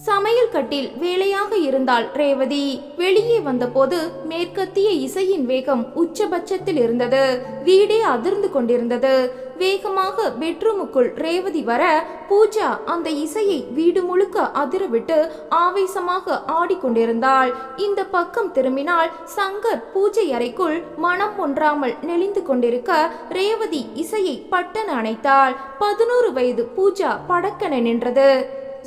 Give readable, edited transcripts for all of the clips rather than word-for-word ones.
சமையல் கட்டில் வேலையாக இருந்தாள் ரேவதி. வெளியே வந்தபோது மேற்கத்திய இசையின் வேகம் உச்சபட்சத்தில் இருந்தது. வீடே அதிர்ந்து கொண்டிருந்தது. வேகமாக பெட்ரூமுக்குள் ரேவதி வர பூஜா அந்த இசையை வீடு முழுக்க அதிரவிட்டு ஆவேசமாக ஆடிக்கொண்டிருந்தாள். இந்த பக்கம் திரும்பினால் சங்கர் பூஜை அறைக்குள் மனம் ஒன்றாமல் நெளிந்து கொண்டிருக்க ரேவதி இசையை பட்டன அணைத்தாள். 11 வயது பூஜா படக்கென நின்றது.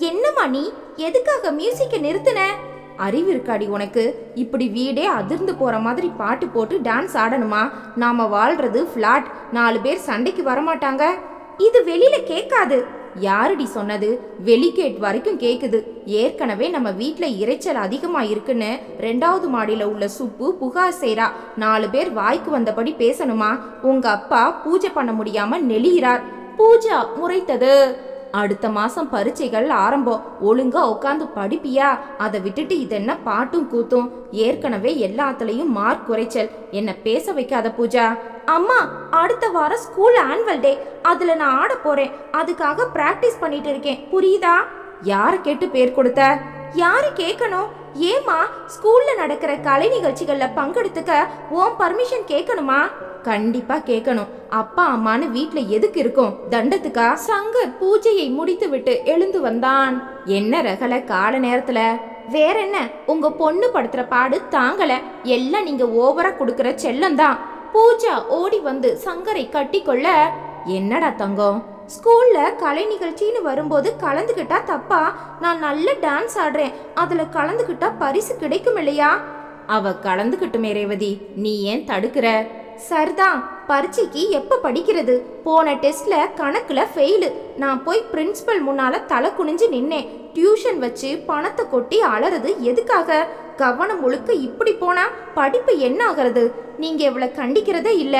என்னம்மா நீ எதுக்காக மியூசிக்கை நிறுத்தின? அறிவு இருக்காடி உனக்கு? இப்படி வீடே அதிர்ந்து போற மாதிரி பாட்டு போட்டு டான்ஸ் ஆடணுமா? நாம வாழ்றது ஃபிளாட். 4 பேர் சண்டைக்கு வரமாட்டாங்க. இது வெளியில கேட்காது. யாருடி சொன்னது? வெளிகேட் வரைக்கும் கேக்குது. ஏற்கனவே நம்ம வீட்டுல இறைச்சல் அதிகமா இருக்குன்னு 2வது மாடியில உள்ள சுப்பு புகார் செய்றா. 4 பேர் வாய்க்கு வந்தபடி பேசணுமா? உங்க அப்பா பூஜை பண்ண முடியாம நெளிகிறார். பூஜா முறைத்தது. அடுத்த மாசம் பரீட்சைகள் ஆரம்பம். ஒழுங்கா உட்காந்து படிப்பியா? அதை விட்டுட்டு இதென்ன பாட்டும் கூத்தும்? ஏற்கனவே எல்லாத்துலயும் மார்க் குறைச்சல். என்ன பேச வைக்காத பூஜா. அம்மா, அடுத்த வாரம் ஸ்கூல் ஆனுவல் டே. அதுல நான் ஆட போறேன். அதுக்காக பிராக்டிஸ் பண்ணிட்டு இருக்கேன். புரியுதா? யாரை கேட்டு பேர் கொடுத்த? யாரு கேட்கணும்? ஏமா, ஸ்கூல்ல நடக்கிற கலை நிகழ்ச்சிகள்ல பங்கெடுத்துக்க உன் பர்மிஷன் கேட்கணுமா? கண்டிப்பா கேட்கணும். அப்பா அம்மானு வீட்ல எதுக்கு இருக்கும்? தண்டத்துக்கா? சங்கர் பூஜையை முடித்து விட்டு எழுந்து வந்தான். என்ன ரகல கால நேரத்துல? வேற என்ன, உங்க பொண்ணு படுத்துற பாடு தாங்கல. எல்லாம் நீங்க ஓவரா கொடுக்கற செல்லம்தான். பூஜா ஓடி வந்து சங்கரை கட்டி கொள்ள, என்னடா தங்கம், ஸ்கூல்ல கலை நிகழ்ச்சின்னு வரும்போது கலந்துக்கிட்டா தப்பா? நான் நல்ல டான்ஸ் ஆடுறேன். அதுல கலந்துக்கிட்டா பரிசு கிடைக்கும் இல்லையா? அவ கலந்துக்கிட்டுமே ரேவதி, நீ ஏன் தடுக்கிற? சரிதான், பரீட்சைக்கு எப்ப படிக்கிறது? போன டெஸ்ட்ல கணக்குல ஃபெயிலு. நான் போய் பிரின்சிபல் முன்னால தலை குனிஞ்சு நின்னேன். டியூஷன் வச்சு பணத்தை கொட்டி அலறது எதுக்காக? கவனம் முழுக்க இப்படி போனா படிப்பு என்ன ஆகிறது? நீங்க இவ்வளவு கண்டிக்கிறதே இல்ல.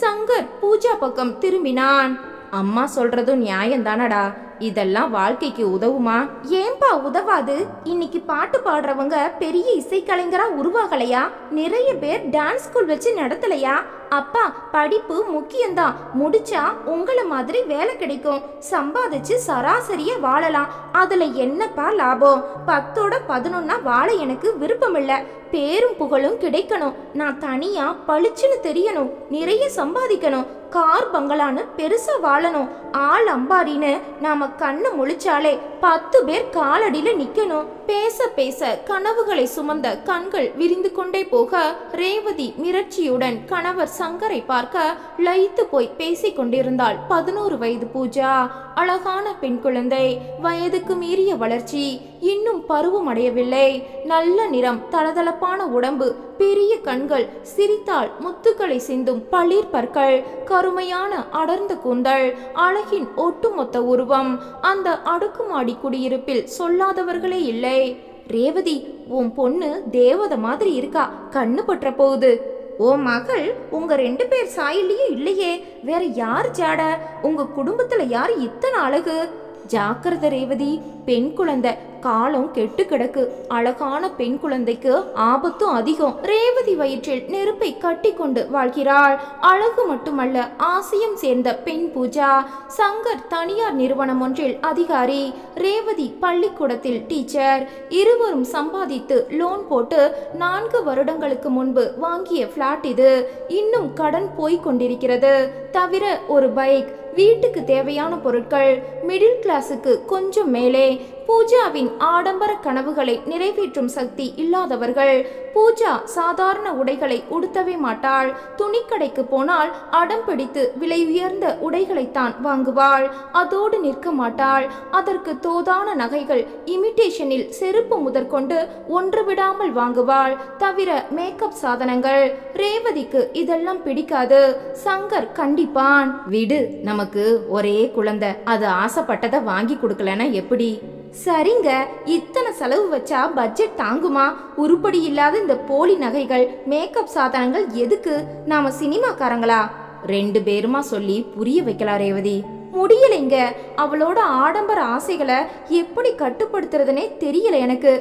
சங்கர் பூஜா பக்கம் திரும்பினான். அம்மா சொல்றதும் நியாயம் தானடா. இதெல்லாம் வாழ்க்கைக்கு உதவுமா? ஏன்பா உதவாது? இன்னைக்கு பாட்டு பாடுறவங்க பெரிய இசைக்கலைஞரா உருவாகலையா? நிறைய பேர் டான்ஸ் ஸ்கூல் வச்சு நடத்தலையா? அப்பா, படிப்பு முக்கியம்தான். முடிச்சா உங்களை மாதிரி வேலை கிடைக்கும். சம்பாதிச்சு சராசரியா வாழலாம். அதுல என்னப்பா லாபம்? 10ஓட 11 வாழ எனக்கு விருப்பம் இல்ல. பேரும் புகழும் கிடைக்கணும். நான் தனியா பளிச்சுன்னு தெரியணும். நிறைய சம்பாதிக்கணும். கார் பங்களான்னு பெருசா வாழணும். ஆள் அம்பாரின்னு நாம கண்ணு முழிச்சாலே 10 பேர் காலடியில நிக்கணும். பேச பேச கனவுகளை சுமந்த கண்கள் விரிந்து கொண்டே போக ரேவதி மிரட்சியுடன் கணவர் சங்கரை பார்க்க லயித்து போய் பேசிக் கொண்டிருந்தாள் 11 வயது பூஜா. அழகான பெண் குழந்தை, வயதுக்கு மீறிய வளர்ச்சி, இன்னும் பருவம் அடையவில்லை. நல்ல நிறம், தளதளப்பான உடம்பு, பெரிய கண்கள், சிரித்தால் முத்துக்களை சிந்தும் பளிர் பற்கள், கருமையான அடர்ந்த கூந்தல், அழகின் ஒட்டுமொத்த உருவம். அந்த அடுக்குமாடி குடியிருப்பில் சொல்லாதவர்களே இல்லை. ரேவதி, உன் பொண்ணு தேவதை மாதிரி இருக்கா. கண்ணு பற்ற போகுது. ஓ மகள் உங்க 2 பேர் சாயிலையும் இல்லையே. வேற யார் ஜாட? உங்க குடும்பத்துல யார் இத்தனை அழகு? ஜாக்கிரதை ரேவதி, பெண் குழந்தை, காலம் கெட்டு கிடக்கு. அழகான பெண் குழந்தைக்கு ஆபத்தும் அதிகம். ரேவதி வயிற்றில் நெருப்பை கட்டி கொண்டு வாழ்கிறாள். அழகு மட்டுமல்ல, ஆசையும் சேர்ந்த பெண் பூஜா. சங்கர் தனியார் நிறுவனம் ஒன்றில் அதிகாரி, ரேவதி பள்ளிக்கூடத்தில் டீச்சர். இருவரும் சம்பாதித்து லோன் போட்டு 4 வருடங்களுக்கு முன்பு வாங்கிய பிளாட் இது. இன்னும் கடன் போய் கொண்டிருக்கிறது. தவிர ஒரு பைக், வீட்டுக்கு தேவையான பொருட்கள். மிடில் கிளாஸுக்கு கொஞ்சம் மேலே. பூஜாவின் ஆடம்பர கனவுகளை நிறைவேற்றும் சக்தி இல்லாதவர்கள். பூஜா சாதாரண உடைகளை உடுத்தவே மாட்டாள். துணிக்கடைக்கு போனால் அடம் பிடித்து விலை உயர்ந்த உடைகளைத்தான் வாங்குவாள். அதோடு நிற்க மாட்டாள். அதற்கு தோதான நகைகள், இமிட்டேஷனில் செருப்பு முதற்கொண்டு ஒன்று விடாமல் வாங்குவாள். தவிர மேக்கப் சாதனங்கள். ரேவதிக்கு இதெல்லாம் பிடிக்காது. சங்கர் கண்டிப்பான். விடு, நமக்கு ஒரே குழந்தை, அது ஆசைப்பட்டதை வாங்கி கொடுக்கலன்னா எப்படி? சரிங்க, இத்தனை செலவு வச்சா பட்ஜெட் தாங்குமா? உருப்படி இல்லாத இந்த போலி நகைகள், மேக்கப் சாதனங்கள் எதுக்கு? நாம சினிமாக்காரங்களா? 2 பேருமா சொல்லி புரிய வைக்கலாம் ரேவதி. முடியலைங்க. அவளோட ஆடம்பர ஆசைகளை எப்படி கட்டுப்படுத்துறதுனே தெரியல எனக்கு.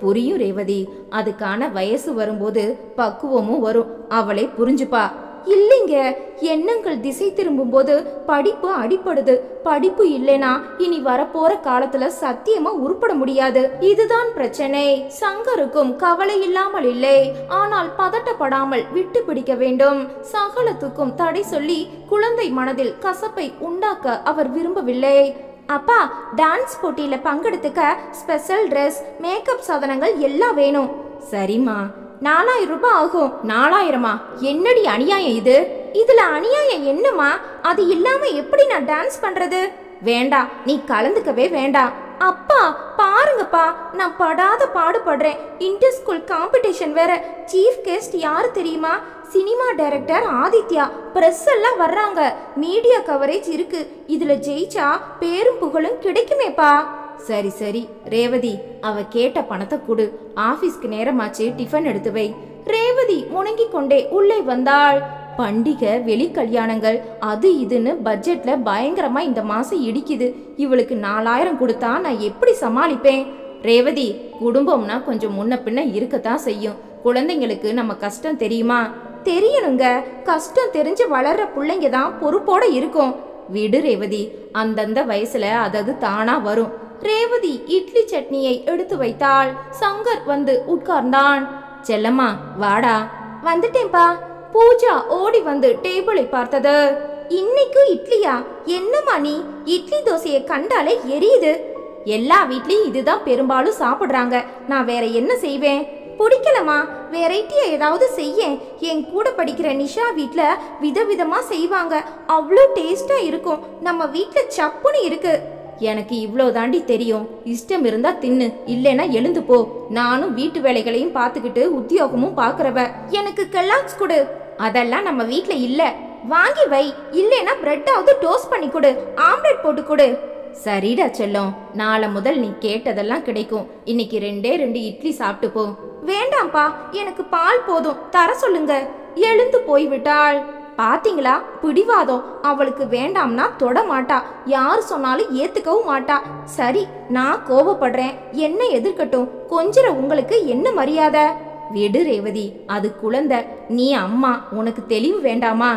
புரியும் ரேவதி, அதுக்கான வயசு வரும்போது பக்குவமும் வரும். அவளை புரிஞ்சுப்பா. இல்லைங்க, எண்ணங்கள் திசை திரும்பும் போது படிப்பு அடிப்படுது. படிப்பு இல்லைனா இனி வரப்போற காலத்துல சத்தியமா உருப்பட முடியாது. இதுதான் பிரச்சனை. சங்கருக்கும் கவலை இல்லாமல் இல்லை, ஆனால் பதட்டப்படாமல் விட்டு பிடிக்க வேண்டும். சகலத்துக்கும் தடை சொல்லி குழந்தை மனதில் கசப்பை உண்டாக்க அவர் விரும்பவில்லை. அப்பா, டான்ஸ் போட்டியில பங்கெடுத்துக்க ஸ்பெஷல் ட்ரெஸ், மேக்கப் சாதனங்கள் எல்லாம் வேணும். சரிம்மா, 4000 ரூபாய் ஆகும். 4000மா? என்னடி அநியாயம் இது? இதுல அநியாயம் என்னம்மா? அது இல்லாம எப்படி நான் டான்ஸ் பண்றது? வேண்டாம், நீ கலந்துக்கவே வேண்டாம். அப்பா பாருங்கப்பா, நான் படாத பாடுபடுறேன். இன்டர் ஸ்கூல் காம்படிஷன் வேற. சீஃப் கெஸ்ட் யாரு தெரியுமா? Cinema director Aditya. பிரஸ் எல்லாம் வர்றாங்க, மீடியா கவரேஜ் இருக்கு. இதுல ஜெயிச்சா பேரும் புகழும் கிடைக்குமேப்பா. சரி சரி ரேவதி, அவ கேட்ட பணத்தை கொடு. ஆபீஸ்க்கு நேரமாச்சு, டிஃபன் எடுத்து வை. ரேவதி முணங்கி கொண்டே உள்ளே வந்தாள். பண்டிகை, வெளி கல்யாணங்கள், அது இதுன்னு பட்ஜெட்ல பயங்கரமா இந்த மாசம் இடிக்குது. இவளுக்கு 4000 கொடுத்தா நான் எப்படி சமாளிப்பேன்? ரேவதி, குடும்பம்னா கொஞ்சம் முன்ன பின்ன இருக்கத்தான் செய்யும். குழந்தைங்களுக்கு நம்ம கஷ்டம் தெரியுமா? தெரியணுங்க. கஷ்டம் தெரிஞ்சு வளர்ற பிள்ளைங்க தான் பொறுப்போட இருக்கும். விடு ரேவதி, அந்தந்த வயசுல அதது தானா வரும். ரேவதி இட்லி சட்னியை எடுத்து வைத்தாள். சங்கர் வந்து உட்கார்ந்தான். செல்லம்மா வாடா. வந்துட்டேன்பா. பூஜா ஓடி வந்து டேபிளை பார்த்தது. இன்னைக்கு இட்லியா? என்னம்மா நீ? இட்லி தோசையை கண்டாலே எரியுது. எல்லா வீட்லயும் இதுதான் பெரும்பாலும் சாப்பிடுறாங்க. நான் வேற என்ன செய்வேன்? பிடிக்கலமா, வெரைட்டியா ஏதாவது செய்ய. என் கூட படிக்கிற நிஷா வீட்ல விதவிதமா செய்வாங்க, அவ்வளோ டேஸ்டா இருக்கும். நம்ம வீட்ல சப்புன்னு இருக்கு. எனக்கு இவ்வளோ தாண்டி தெரியும். இஷ்டம் இருந்தா தின்னு, இல்லைன்னா எழுந்து போ. நானும் வீட்டு வேலைகளையும் பார்த்துக்கிட்டு உத்தியோகமும் பார்க்கறவ. எனக்கு கெல்லாக்ஸ் கொடு. அதெல்லாம் நம்ம வீட்ல இல்ல. வாங்கி வை, இல்லைன்னா பிரெட்டாவது டோஸ்ட் பண்ணி கொடு, ஆம்லெட் போட்டு கொடு. சரிடா செல்லம், நாளை முதல் நீ கேட்டதெல்லாம் கிடைக்கும். இன்னைக்கு 2 இட்லி சாப்பிட்டு போ. வேண்டாம்ப்பா, எனக்கு பால் போதும், தர சொல்லுங்க. எழுந்து போய்விட்டாள். பாத்தீங்களா, பிடிவாதம். அவளுக்கு வேண்டாம்னா தொட மாட்டா. யார் சொன்னாலும் ஏத்துக்கவும் மாட்டா. சரி, நான் கோபப்படுறேன், என்ன எதிர்க்கட்டும். கொஞ்சிற உங்களுக்கு என்ன மரியாதை? விடு ரேவதி, அது குழந்தை, நீ அம்மா, உனக்கு தெளிவு வேண்டாமா?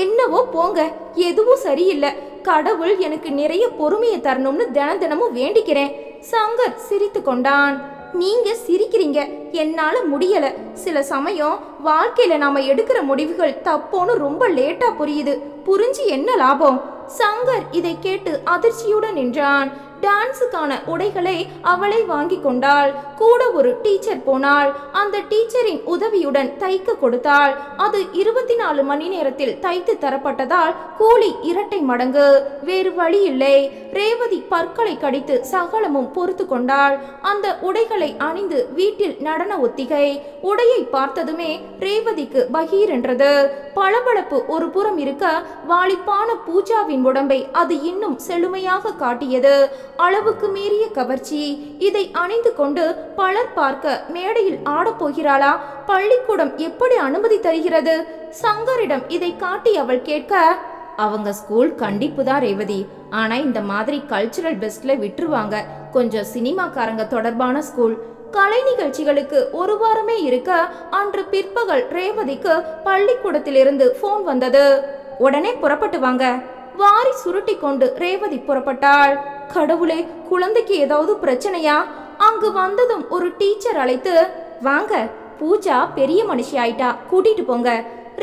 என்னவோ போங்க, எதுவும் சரியில்லை. கடவுள் எனக்கு நிறைய பொறுமையை தரணும்னு தினமும் வேண்டிக்கிறேன். சங்கர் சிரித்து கொண்டான். நீங்க சிரிக்கிறீங்க, என்னால முடியல. சில சமயம் வாழ்க்கையில நாம எடுக்கிற முடிவுகள் தப்போன்னு ரொம்ப லேட்டா புரியுது. புரிஞ்சு என்ன லாபம்? சங்கர் இதை கேட்டு அதிர்ச்சியுடன் நின்றான். டான்ஸுக்கான உடைகளை அவளை வாங்கி கொண்டாள். கூட ஒரு டீச்சர் போனாள். அந்த டீச்சரின் உதவியுடன் தைக்க கொடுத்தாள். அது 24 மணி நேரத்தில் தைத்து தரப்பட்டதால் கூலி 2 மடங்கு. வேறு வழி இல்லை. ரேவதி பற்களை கடித்து சகலமும் பொறுத்து கொண்டாள். அந்த உடைகளை அணிந்து வீட்டில் நடன ஒத்திகை. உடையை பார்த்ததுமே ரேவதிக்கு பகீர் என்றது. பளபளப்பு ஒரு புறம் இருக்க, வாலிப்பான பூஜாவின் உடம்பை அது இன்னும் செழுமையாக காட்டியது. அளவுக்கு மீறிய கவர்ச்சி. இதை அணிந்து கொண்டு பலர் பார்க்க மேடையில் ஆடப்போகிறாளா? பள்ளிக்கூடம் எப்படி அனுமதி தருகிறது? சங்கரிடம் இதை காட்டி அவள் கேட்க, அவங்க ஸ்கூல் கண்டிப்பு தான் ரேவதி, ஆனா இந்த மாதிரி கல்ச்சுரல் பெஸ்ட்ல விட்டுருவாங்க. கொஞ்சம் சினிமாக்காரங்க தொடர்பான ஸ்கூல். கலை நிகழ்ச்சிகளுக்கு 1 வாரமே இருக்க, அன்று பிற்பகல் ரேவதிக்கு பள்ளிக்கூடத்திலிருந்து போன் வந்தது. உடனே புறப்பட்டு வாங்க. வாரி சுருட்டி கொண்டு ரேவதி புறப்பட்டாள். கடவுளே, குழந்தைக்கு ஏதாவது பிரச்சனையா? அங்கு வந்ததும் ஒரு டீச்சர் அழைத்து, வாங்க, பூஜா பெரிய மனுஷி ஆயிட்டா, கூட்டிட்டு போங்க.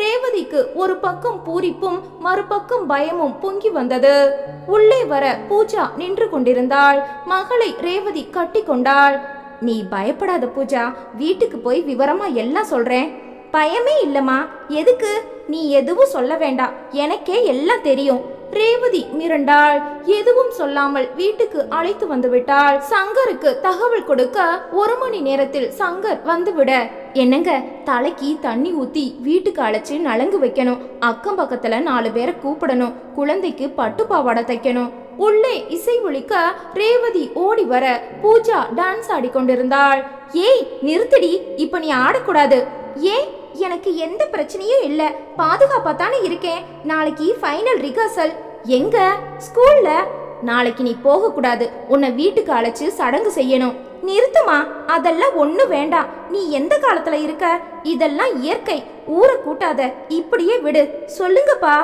ரேவதிக்கு ஒரு பக்கம் பூரிப்பும் மறுபக்கம் பயமும் பொங்கி வந்தது. உள்ளே வர பூஜா நின்று கொண்டிருந்தாள். மகளை ரேவதி கட்டி கொண்டாள். நீ பயப்படாத பூஜா, வீட்டுக்கு போய் விவரமா எல்லாம் சொல்றேன். பயமே இல்லம்மா. எதுக்கு? நீ எதுவும் சொல்ல வேண்டாம், எனக்கே எல்லாம் தெரியும். ரேவதி மிரண்டாள். எதுவும் சொல்லாமல் வீட்டுக்கு அழைத்து வந்து விட்டாள். சங்கருக்கு தகவல் கொடுக்க 1 மணி நேரத்தில் சங்கர் வந்துவிட, என்னங்க, தலைக்கு தண்ணி ஊத்தி வீட்டுக்கு அழைச்சு நலங்கு வைக்கணும். அக்கம் பக்கத்துல 4 பேரை கூப்பிடணும். குழந்தைக்கு பட்டு பாவாடை தைக்கணும். உள்ளே இசை ஒலிக்க ரேவதி ஓடி வர பூஜா டான்ஸ் ஆடிக்கொண்டிருந்தாள். ஏய் நிறுத்தடி, இப்ப நீ ஆடக்கூடாது. ஏன்? எனக்கு எந்த பிரச்சனையும் இல்ல, பாதுகாப்பா தானே இருக்கேன். நாளைக்கு ஃபைனல் ரிஹர்சல். எங்க? ஸ்கூல்ல. நாளைக்கு நீ போக கூடாது, உன்னை வீட்டுக்கு அழைச்சு சடங்கு செய்யணும். நிறுத்துமா, அதெல்லாம் ஒண்ணு வேண்டாம். நீ எந்த காலத்துல இருக்க? இதெல்லாம் இயற்கை. ஊரை கூட்டாத, இப்படியே விடு. சொல்லுங்கப்பா.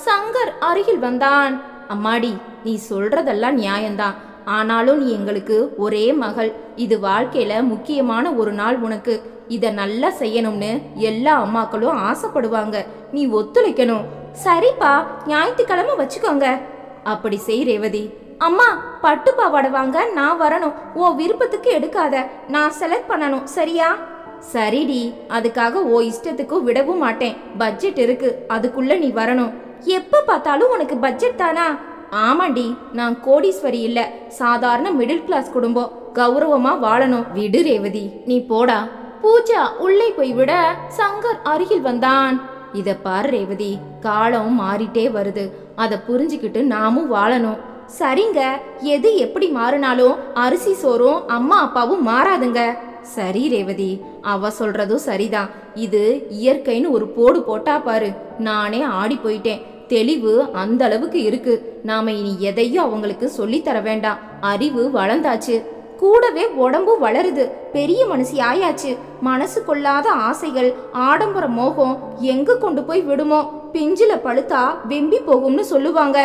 சங்கர் அருகில் வந்தான். அம்மாடி, நீ சொல்றதெல்லாம் நியாயம்தான். ஆனாலும் நீ எங்களுக்கு ஒரே மகள். இது வாழ்க்கையில முக்கியமான ஒரு நாள் உனக்கு. இத நல்லா செய்யணும்னு எல்லா அம்மாக்களும் ஆசைப்படுவாங்க. நீ ஒத்துழைக்கணும். சரிப்பா, ஞாயிற்றுக்கிழமை வச்சுக்கோங்க. அப்படி செய் ரேவதி. அம்மா, பட்டு பாவாடை வாங்க நான் வரணும். உன் விருப்பத்துக்கு எடுக்காத, நான் செலக்ட் பண்ணணும். சரியா? சரிடி, அதுக்காக ஓ இஷ்டத்துக்கும் விடவும் மாட்டேன். பட்ஜெட் இருக்கு, அதுக்குள்ள நீ வரணும். எப்ப பார்த்தாலும் உனக்கு பட்ஜெட் தானா? ஆமாண்டி, நான் கோடீஸ்வரி இல்ல, சாதாரண மிடில் கிளாஸ் குடும்பம். கௌரவமா வாழணும். விடு ரேவதி, நீ போடா. பூஜா உள்ளே போய் விட சங்கர் அருகில் வந்தான். இத பாரு ரேவதி, காலம் மாறிட்டே வருது. அத புரிஞ்சுக்கிட்டு நாமும் வாழணும். சரிங்க, எது எப்படி மாறினாலும் அரிசி சோறும் அம்மா அப்பாவும் மாறாதுங்க. சரி ரேவதி, அவ சொல்றதும் சரிதான். இது இயற்கைன்னு ஒரு போடு போட்டா பாரு. நானே ஆடி போயிட்டேன். தெளிவு அந்த அளவுக்கு இருக்கு. நாம இனி எதையும் அவங்களுக்கு சொல்லித்தர வேண்டாம். அறிவு வளர்ந்தாச்சு, கூடவே உடம்பு வளருது. பெரிய மனுஷி ஆயாச்சு. மனசு கொள்ளாத ஆசைகள், ஆடம்பர மோகம் எங்க கொண்டு போய் விடுமோ? பிஞ்சில பழுத்தா வெம்பி போகும்னு சொல்லுவாங்க.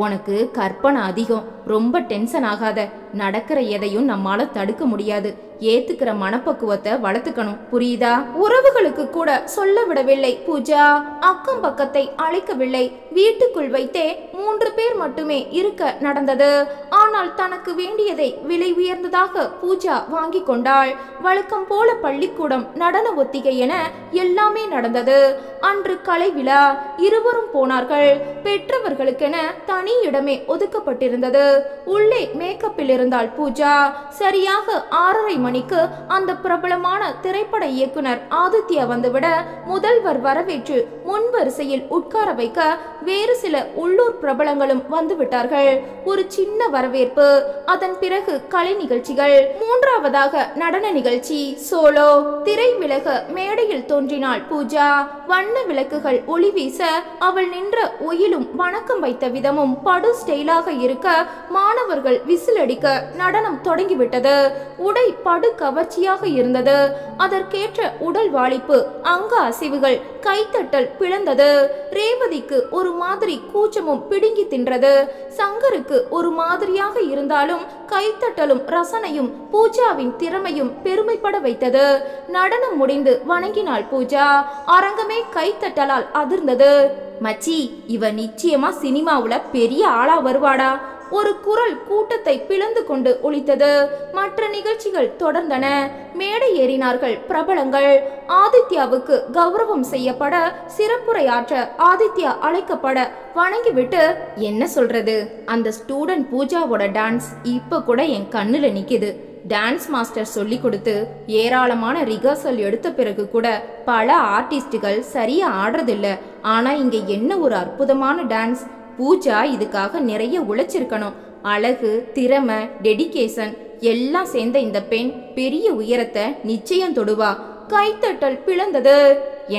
உனக்கு கற்பனை அதிகம். ரொம்ப டென்ஷன் ஆகாத. நடக்கிற எதையும் நம்மால தடுக்க முடியாது. ஏத்துக்கிற மனப்பக்குவத்தை வளர்த்துக்கணும். புரியுதா? உறவுகளுக்கு கூட சொல்ல விடவில்லை பூஜா. அக்கம் பக்கத்தை அழைக்கவில்லை. வீட்டுக்குள் வைத்தே 3 பேர் மட்டுமே இருக்க நடந்தது. ஆனால் தனக்கு வேண்டியதை விலை உயர்ந்ததாக பூஜா வாங்கி கொண்டாள். வழக்கம் போல பள்ளிக்கூடம், நடன ஒத்திகை என எல்லாமே நடந்தது. அன்று கலை விழா. இருவரும் போனார்கள். பெற்றவர்களுக்கென தனி இடமே ஒதுக்கப்பட்டிருந்தது. உள்ளே மேக்கப்பில் இருந்தாள் பூஜா. சரியாக 6:30 மணிக்கு அந்த பிரபலமான திரைப்பட இயக்குனர் ஆதித்யா வந்துவிட முதல்வர் வரவேற்று முன் வரிசையில் உட்கார வைக்க வேறு சில உள்ளூர் பிரபலங்களும் வந்துவிட்டார்கள். ஒரு சின்ன வரவேற்பு. அதன் பிறகு கலை நிகழ்ச்சிகள். 3ஆவதாக நடன நிகழ்ச்சி. சோலோ. திரை விலக மேடையில் தோன்றினாள் பூஜா. வண்ண விளக்குகள் ஒளி வீச அவள் நின்ற ஒயிலும் வணக்கம் வைத்த விதமும் படு ஸ்டைலாக இருக்க மாணவர்கள் விசிலடிக்க நடனம் தொடங்கிவிட்டது. உடை படு கவர்ச்சியாக இருந்தது. அதற்கேற்ற உடல் வாளிப்பு, அங்க அசைவுகள், கைத்தட்டல் பிளந்தது. ரேவதிக்கு ஒரு மாதிரி கூச்சமும் பிடுங்கி தின்றது. சங்கருக்கு ஒரு மாதிரியாக இருந்தாலும் கைத்தட்டலும் ரசனையும் பூஜாவின் திறமையும் பெருமைப்பட வைத்தது. நடனம் முடிந்து வணங்கினாள் பூஜா. அரங்கமே கைத்தட்டலால் அதிர்ந்தது. மச்சி, இவ நிச்சயமா சினிமாவுல பெரிய ஆளா வருவாடா. ஒரு குரல் கூட்டத்தை பிளந்து கொண்டு ஒலித்தது. மற்ற நிகழ்ச்சிகள் தொடர்ந்தன. மேடை ஏறினார்கள் பிரபலங்கள். ஆதித்யாவுக்கு கௌரவம் செய்யப்பட, சிறப்புரையாற்ற ஆதித்யா அழைக்கப்பட வணங்கிவிட்டு, என்ன சொல்றது, அந்த ஸ்டூடெண்ட் பூஜாவோட டான்ஸ் இப்ப கூட என் கண்ணுல நிக்குது. டான்ஸ் மாஸ்டர் சொல்லி கொடுத்து ஏராளமான ரிகர்சல் எடுத்த பிறகு கூட பல ஆர்டிஸ்டுகள் சரியா ஆடுறதில்ல. ஆனா இங்க என்ன ஒரு அற்புதமான டான்ஸ். பூஜா இதுக்காக நிறைய உழைச்சிருக்கணும். அழகு, திறமை, டெடிகேஷன் எல்லாம் சேர்ந்த இந்த பெண் பெரிய உயரத்தை நிச்சயம் தொடுவா. கைத்தட்டல் பிளந்தது.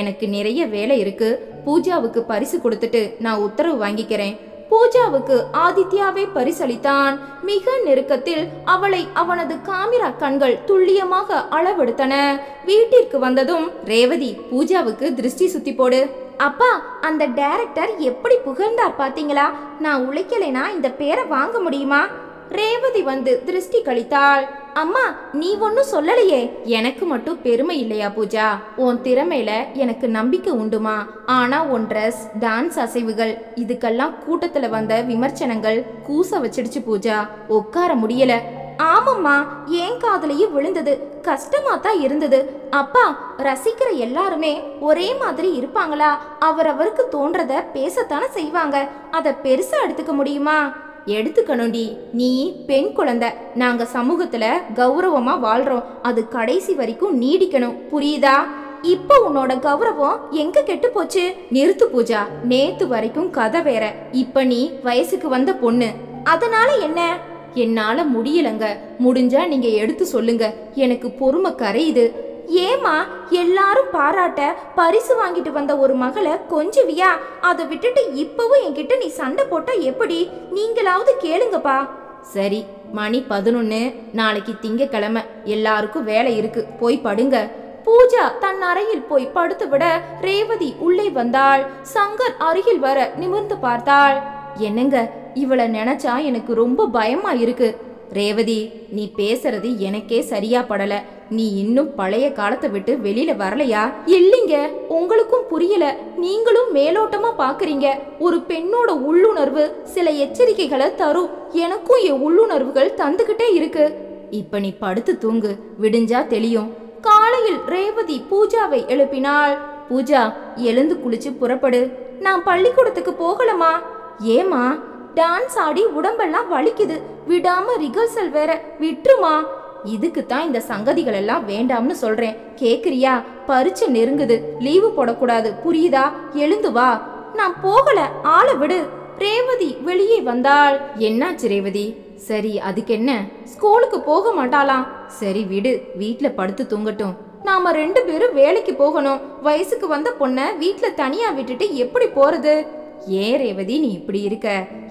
எனக்கு நிறைய வேலை இருக்கு. பூஜாவுக்கு பரிசு கொடுத்துட்டு நான் உத்தரவு வாங்கிக்கிறேன். பூஜாவுக்கு ஆதித்யாவே பரிசளித்தான். மிக நெருக்கத்தில் அவளை அவனது காமிரா கண்கள் துல்லியமாக அளவெடுத்தன. வீட்டிற்கு வந்ததும், ரேவதி, பூஜாவுக்கு திருஷ்டி சுத்தி போடு. அப்பா, அந்த டைரக்டர் எப்படி புகழ்ந்தார் பாத்தீங்களா? நான் உழைக்கலைனா இந்த பேரை வாங்க முடியுமா? ரேவதி வந்து திருஷ்டி கழித்தாள். அம்மா, நீ ஒன்னும் சொல்லலையே. எனக்கு மட்டும் பெருமை இல்லையா பூஜா? உன் திறமையில எனக்கு நம்பிக்கை உண்டுமா? ஆனா உன் ட்ரெஸ், டான்ஸ் அசைவுகள், இதுக்கெல்லாம் கூட்டத்துல வந்த விமர்சனங்கள் கூச வச்சிடுச்சு பூஜா. உட்கார முடியல. ஆமாம்மா, ஏன் காதலையும் விழுந்தது. கஷ்டமா தான் இருந்தது. அப்பா, ரசிக்கிற எல்லாருமே ஒரே மாதிரி இருப்பாங்களா? அவரவருக்கு தோன்றத பேசத்தானே செய்வாங்க. அதை பெருசா எடுத்துக்க முடியுமா? எடுத்துக்கணும்டி. நீ பெண் குழந்தை. நாங்க சமூகத்துல கௌரவமா வாழ்றோம். அது கடைசி வரைக்கும் நீடிக்கணும். புரியுதா? இப்ப உன்னோட கௌரவம் எங்க கெட்டு போச்சு? நிறுத்து பூஜா. நேத்து வரைக்கும் கதை வேற. இப்ப நீ வயசுக்கு வந்த பொண்ணு. அதனால என்ன? என்னால முடியலங்க. முடிஞ்சா நீங்க எடுத்து சொல்லுங்க. எனக்கு பொறுமை கரையுது. ஏமா, எல்லாரும் பாராட்ட பரிசு வாங்கிட்டு வந்த ஒரு மகளை கொஞ்சுவியா? அதை விட்டுட்டு இப்பவும் என்கிட்ட நீ சண்டை போட்டா எப்படி? நீங்களாவது கேளுங்கப்பா. சரி, மணி 11, நாளைக்கு திங்கக்கிழமை, எல்லாருக்கும் வேலை இருக்கு, போய் படுங்க. பூஜா தன் அறையில் போய் படுத்துவிட ரேவதி உள்ளே வந்தாள். சங்கர் அருகில் வர நிமிர்ந்து பார்த்தாள். என்னங்க, இவளை நினைச்சா எனக்கு ரொம்ப பயமா இருக்கு. ரேவதி, நீ பேசுறது எனக்கே சரியா படல. நீ இன்னும் பழைய காலத்தை விட்டு வெளியில வரலையா? இல்லைங்க, உங்களுக்கும் புரியல. நீங்களும் மேலோட்டமா பாக்குறீங்க. ஒரு பெண்ணோட உள்ளுணர்வு சில எச்சரிக்கைகளை தரும். எனக்கும் என் உள்ளுணர்வுகள் தந்துகிட்டே இருக்கு. இப்ப நீ படுத்து தூங்கு, விடிஞ்சா தெளியும். காலையில் ரேவதி பூஜாவை எழுப்பினாள். பூஜா, எழுந்து குளிச்சு புறப்படு. நான் பள்ளிக்கூடத்துக்கு போகலமா? ஏமா? டான்ஸ் ஆடி உடம்பெல்லாம் வலிக்குது, விடாம ரிகர்சல் வேற, விட்டுருமா. இதுக்கு தான் இந்த சங்கதிகள் எல்லாம் வேண்டாம்னு சொல்றேன், கேக்குறியா? பரீட்சை நெருங்குது, லீவு போடக்கூடாது, புரியுதா? எழுந்து வா. நான் போகல, ஆளை விடு. ரேவதி வெளியே வந்தாள். என்னாச்சு ரேவதி? சரி, அதுக்கு என்ன? ஸ்கூலுக்கு போக மாட்டாளாம். சரி விடு, வீட்ல படுத்து தூங்கட்டும். நாம 2 பேரும் வேலைக்கு போகணும். வயசுக்கு வந்த பொண்ண வீட்ல தனியா விட்டுட்டு எப்படி போறது? ஏன் ரேவதி நீ இப்படி இருக்க?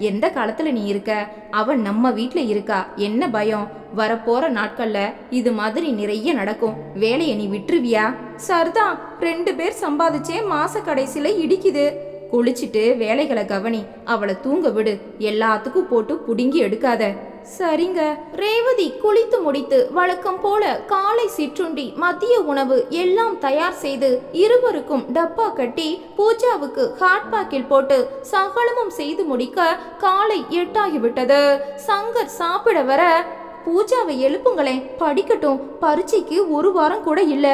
எந்த காலத்துல நீ இருக்க? அவன் நம்ம வீட்ல இருக்கா, என்ன பயம்? வரப்போற நாட்கள்ல இது மாதிரி நிறைய நடக்கும். வேலையை நீ விட்டுருவியா? சரிதான், 2 பேர் சம்பாதிச்சே மாச கடைசியில இடிக்குது. குளிச்சுட்டு வேலைகளை கவனி, அவளை தூங்க விடு. எல்லாத்துக்கும் போட்டு புடுங்கி எடுக்காத. சரிங்க. ரேவதி குளித்து முடித்து வழக்கம் போல காலை சிற்றுண்டி, மதிய உணவு எல்லாம் தயார் செய்து இருவருக்கும் டப்பா கட்டி பூஜாவுக்கு ஹாட் பேக்கில் போட்டு சகலமும் செய்து முடிக்க காலை 8 ஆகிவிட்டது. சங்கர் சாப்பிட வர, பூஜாவை எழுப்புங்களேன், படிக்கட்டும், பரீட்சைக்கு 1 வாரம் கூட இல்ல.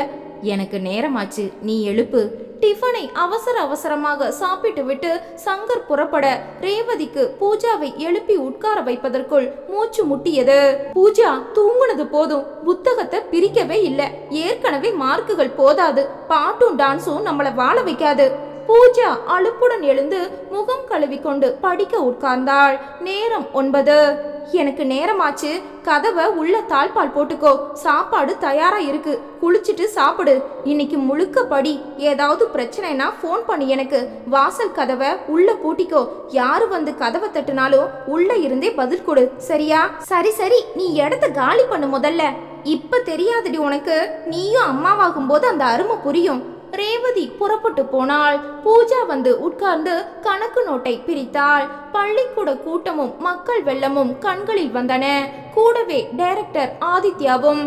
எனக்கு நேரமாச்சு, நீ எழுப்பு. டிஃபனை அவசர அவசரமாக சாப்பிட்டு விட்டு சங்கர் புறப்பட ரேவதிக்கு பூஜாவை எழுப்பி உட்கார வைப்பதற்குள் மூச்சு முட்டியது. பூஜா, தூங்குனது போதும், புத்தகத்தை பிரிக்கவே இல்லை. ஏற்கனவே மார்க்குகள் போதாது, பாட்டும் டான்ஸும் நம்மளை வாழ வைக்காது. பூஜா அலுப்புடன் எழுந்து முகம் கழுவி கொண்டு படிக்க உட்கார்ந்தாள். நேரம் 9. எனக்கு நேரமாச்சு, கதவை உள்ள தாழ்பால் போட்டுக்கோ. சாப்பாடு தயாரா இருக்கு, குளிச்சுட்டு சாப்பிடு. இன்னைக்கு முழுக்க படி. ஏதாவது பிரச்சனைனா ஃபோன் பண்ணி எனக்கு. வாசல் கதவை உள்ள பூட்டிக்கோ. யாரு வந்து கதவை தட்டுனாலும் உள்ள இருந்தே பதில் கொடு, சரியா? சரி சரி, நீ இடத்த காலி பண்ணு முதல்ல. இப்ப தெரியாதுடி உனக்கு, நீயும் அம்மாவாகும் போது அந்த அருமை புரியும். ரேவதி புறப்பட்டு போனாள். பூஜா வந்து உட்கார்ந்து கணக்கு நோட்டை பிரித்தாள். பள்ளிக்கூட கூட்டமும் மக்கள் வெள்ளமும் கண்களில் வந்தன. கூடவே டைரக்டர் ஆதித்யாவும்.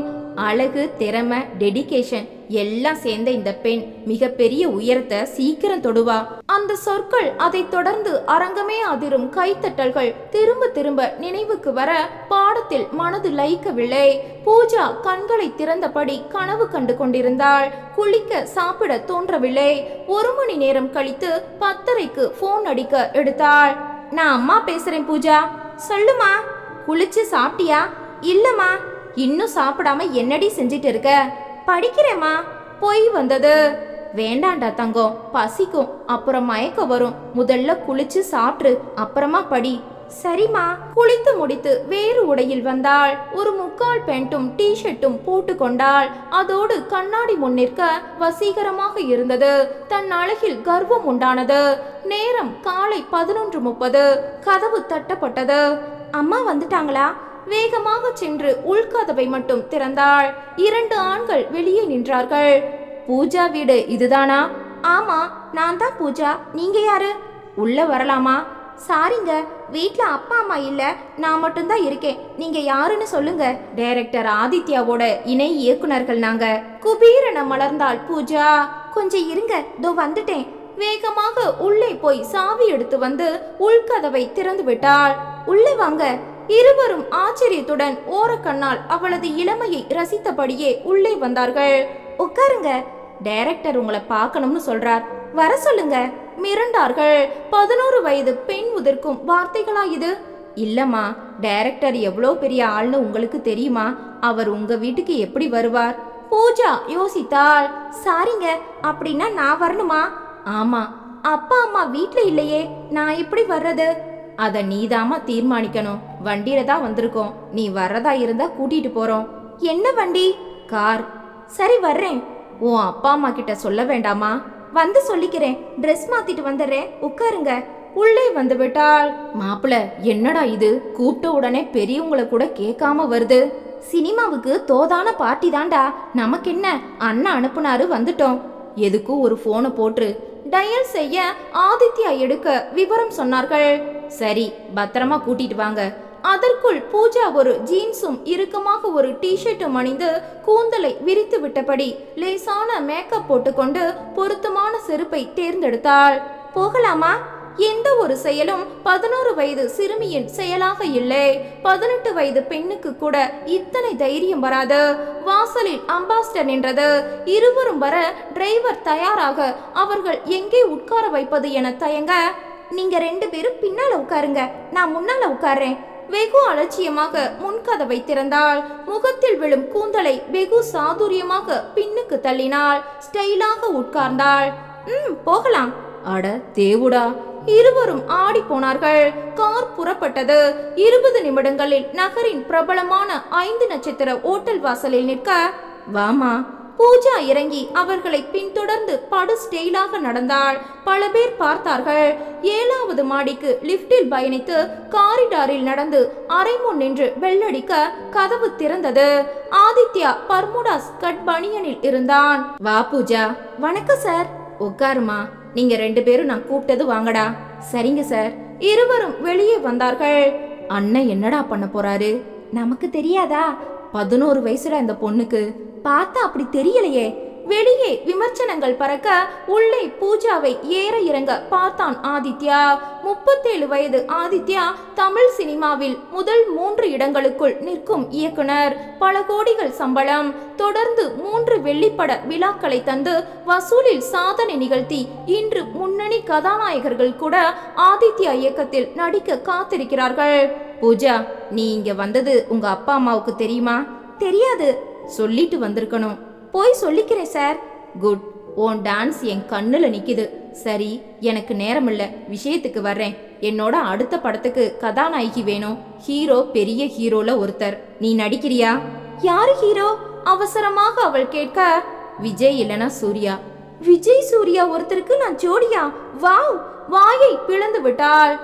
அழகு, திறமை, டெடிகேஷன் எல்லாம் சேர்ந்த இந்த பெண் மிகப்பெரிய உயரத்தை சீக்கிரம் தொடுவா. அந்த சொற்கள், அதை தொடர்ந்து அரங்கமே அதிரும் கைத்தட்டல்கள் திரும்ப திரும்ப நினைவுக்கு வர பாடத்தில் மனது லயிக்கவில்லை. பூஜா கண்களை திறந்தபடி கனவு கண்டு கொண்டிருந்தாள். குளிக்க சாப்பிட தோன்றவில்லை. 1 மணி நேரம் கழித்து 10:30க்கு போன் அடிக்க எடுத்தாள். நான் அம்மா பேசுறேன் பூஜா. சொல்லுமா. குளிச்சு சாப்பிட்டியா? இல்லம்மா. இன்னும் சாப்பிடாம என்னடி செஞ்சிட்டு இருக்க? படிக்கிறேம்மா. போய் வந்தது. வேண்டாண்டா தங்கம், பசிக்கும், அப்புறம் மயக்க வரும். முதல்ல குளிச்சு சாப்பிட்டு அப்புறமா படி. சரிம்மா. குளித்து முடித்து வேறு உடையில் வந்தாள். ஒரு முக்கால் பேண்ட்டும் டிஷர்ட்டும் போட்டு கொண்டாள். அதோடு கண்ணாடி முன்னிற்க வசீகரமாக இருந்தது. தன் அழகில் கர்வம் உண்டானது. நேரம் காலை 11:30. கதவு தட்டப்பட்டது. அம்மா வந்துட்டாங்களா? வேகமாக சென்று உள்கதவை மட்டும் திறந்தாள். 2 ஆண்கள் வெளியே நின்றார்கள். பூஜா வீடு இதுதானா? ஆமா, நான் தான் பூஜா. நீங்க யாரு? உள்ள வரலாமா? சாரிங்க, வீட்ல அப்பா அம்மா இல்ல, நான் மட்டும்தான் இருக்கேன். நீங்க யாருன்னு சொல்லுங்க. டைரக்டர் ஆதித்யாவோட இணை இயக்குனர்கள் நாங்க. குபீரென மலர்ந்தாள் பூஜா. கொஞ்சம் இருங்க, தோ வந்துட்டேன். வேகமாக உள்ளே போய் சாவி எடுத்து வந்து உள்கதவை திறந்து விட்டாள். உள்ளே வாங்க. இருவரும் ஆச்சரியத்துடன் ஓரக்கண்ணால் அவளது இளமையை ரசித்தபடியே உள்ளே வந்தார்கள். உட்காருங்க, டைரக்டர் உங்களை பார்க்கணும்னு சொல்றார், வர சொல்லுங்க. மிரண்டார்கள். 11 வயது பெண் உதிர்க்கும் வார்த்தைகளா இது? இல்லம்மா, டைரக்டர் எவ்வளோ பெரிய ஆள்னு உங்களுக்கு தெரியுமா? அவர் உங்க வீட்டுக்கு எப்படி வருவார்? பூஜா யோசித்தாள். சாரிங்க, அப்படின்னா நான் வரணுமா? ஆமா. அப்பா அம்மா வீட்ல இல்லையே, நான் எப்படி வர்றது? அத நீதாமா தீர்மானிக்கணும். வண்டியில தான் வந்திருக்கோம், நீ வர்றதா இருந்தா கூட்டிட்டு போறோம். என்ன வண்டி? கார். சரி வர்றேன். உன் அப்பா அம்மா கிட்ட சொல்ல வேண்டாமா? வந்து சொல்லிக்கிறேன். ட்ரெஸ் மாத்திட்டு வந்துடுறேன், உட்காருங்க. உள்ளே வந்து விட்டாள். மாப்பிள, என்னடா இது, கூப்பிட்ட உடனே பெரியவங்களை கூட கேட்காம வருது. சினிமாவுக்கு தோதான பார்ட்டி தாண்டா, நமக்கு என்ன, அண்ணா அனுப்புனாரு, வந்துட்டோம். எதுக்கும் ஒரு போனை போட்டு டயல் செய்ய ஆதித்யா எடுக்க விவரம் சொன்னார்கள். சரி, பத்திரமா கூட்டிட்டு வாங்க. அதற்குள் பூஜா ஒரு ஜீன்ஸும் இறுக்கமாக ஒரு டிஷர்ட்டும் அணிந்து கூந்தலை விரித்து விட்டபடி லேசான மேக்கப் போட்டுக்கொண்டு பொருத்தமான செருப்பை தேர்ந்தெடுத்தாள். போகலாமா? எந்த ஒரு செயலும் 11 வயது சிறுமியின் செயலாக இல்லை. 18 வயது பெண்ணுக்கு கூட இத்தனை தைரியம் வராது. வாசலில் அம்பாஸ்டர் நின்றது. இருவரும் வர டிரைவர் தயாராக அவர்கள் எங்கே உட்கார வைப்பது என தயங்க, நீங்க 2 பேரும் பின்னால உட்காருங்க, நான் முன்னால உட்கார்றேன். வெகு அலட்சியமாக முன்கதவை திறந்தாள். முகத்தில் விழும் கூந்தலை வெகு சாதுரியமாக பின்னுக்கு தள்ளினாள். ஸ்டைலாக உட்கார்ந்தாள். போகலாம். அட தேவுடா! இருவரும் ஆடி போனார்கள். கார் புறப்பட்டது. 20 நிமிடங்களில் நகரின் பிரபலமான 5 நட்சத்திர ஓட்டல் வாசலில் நிற்க, வாமா. பூஜா இறங்கி அவர்களை பின்தொடர்ந்து படு ஸ்டைலாக நடந்தாள். பல பேர் பார்த்தார்கள். 7வது மாடிக்கு லிப்டில் பயணித்து காரிடாரில் நடந்து அரை முன் நின்று பெல்லடிக்க கதவு திறந்தது. ஆதித்யா பர்முடாஸ் கட் பனியனில் இருந்தான். வா பூஜா. வணக்கம் சார். உட்காருமா. நீங்க 2 பேரும் நான் கூப்பிட்டது வாங்கடா. சரிங்க சார். இருவரும் வெளியே வந்தார்கள். அண்ணன் என்னடா பண்ண போறாரு? நமக்கு தெரியாதா? 11 வயசுல இந்த பொண்ணுக்கு பார்த்தா அப்படி தெரியலையே. வெளியே விமர்சனங்கள் பறக்க உள்ளே பூஜாவை ஏற இறங்க பார்த்தான் ஆதித்யா. 37 வயது ஆதித்யா தமிழ் சினிமாவில் முதல் 3 இடங்களுக்குள் நிற்கும் இயக்குனர். பல கோடிகள் சம்பளம். தொடர்ந்து 3 வெள்ளிப்பட விழாக்களை தந்து வசூலில் சாதனை நிகழ்த்தி இன்று முன்னணி கதாநாயகர்கள் கூட ஆதித்யா இயக்கத்தில் நடிக்க காத்திருக்கிறார்கள். பூஜா, நீ இங்க வந்தது உங்க அப்பா அம்மாவுக்கு தெரியுமா? தெரியாது. சொல்லிட்டு வந்திருக்கணும். போய் சொல்லிக்கிறேன் சார். குட். உன் டான்ஸ் என் கண்ணுல நிக்குது. சரி, எனக்கு நேரம் இல்ல, விஷயத்துக்கு வர்றேன். என்னோட அடுத்த படத்துக்கு கதாநாயகி வேணும். ஹீரோ பெரிய ஹீரோல ஒருத்தர். நீ நடிக்கிறியா? யாரு ஹீரோ? அவசரமாக அவள் கேட்க, விஜய் இல்லனா சூர்யா. விஜய் சூர்யா ஒருத்தருக்கு நான் ஜோடியா? வாவ்! வாயை பிளந்து விட்டாள்.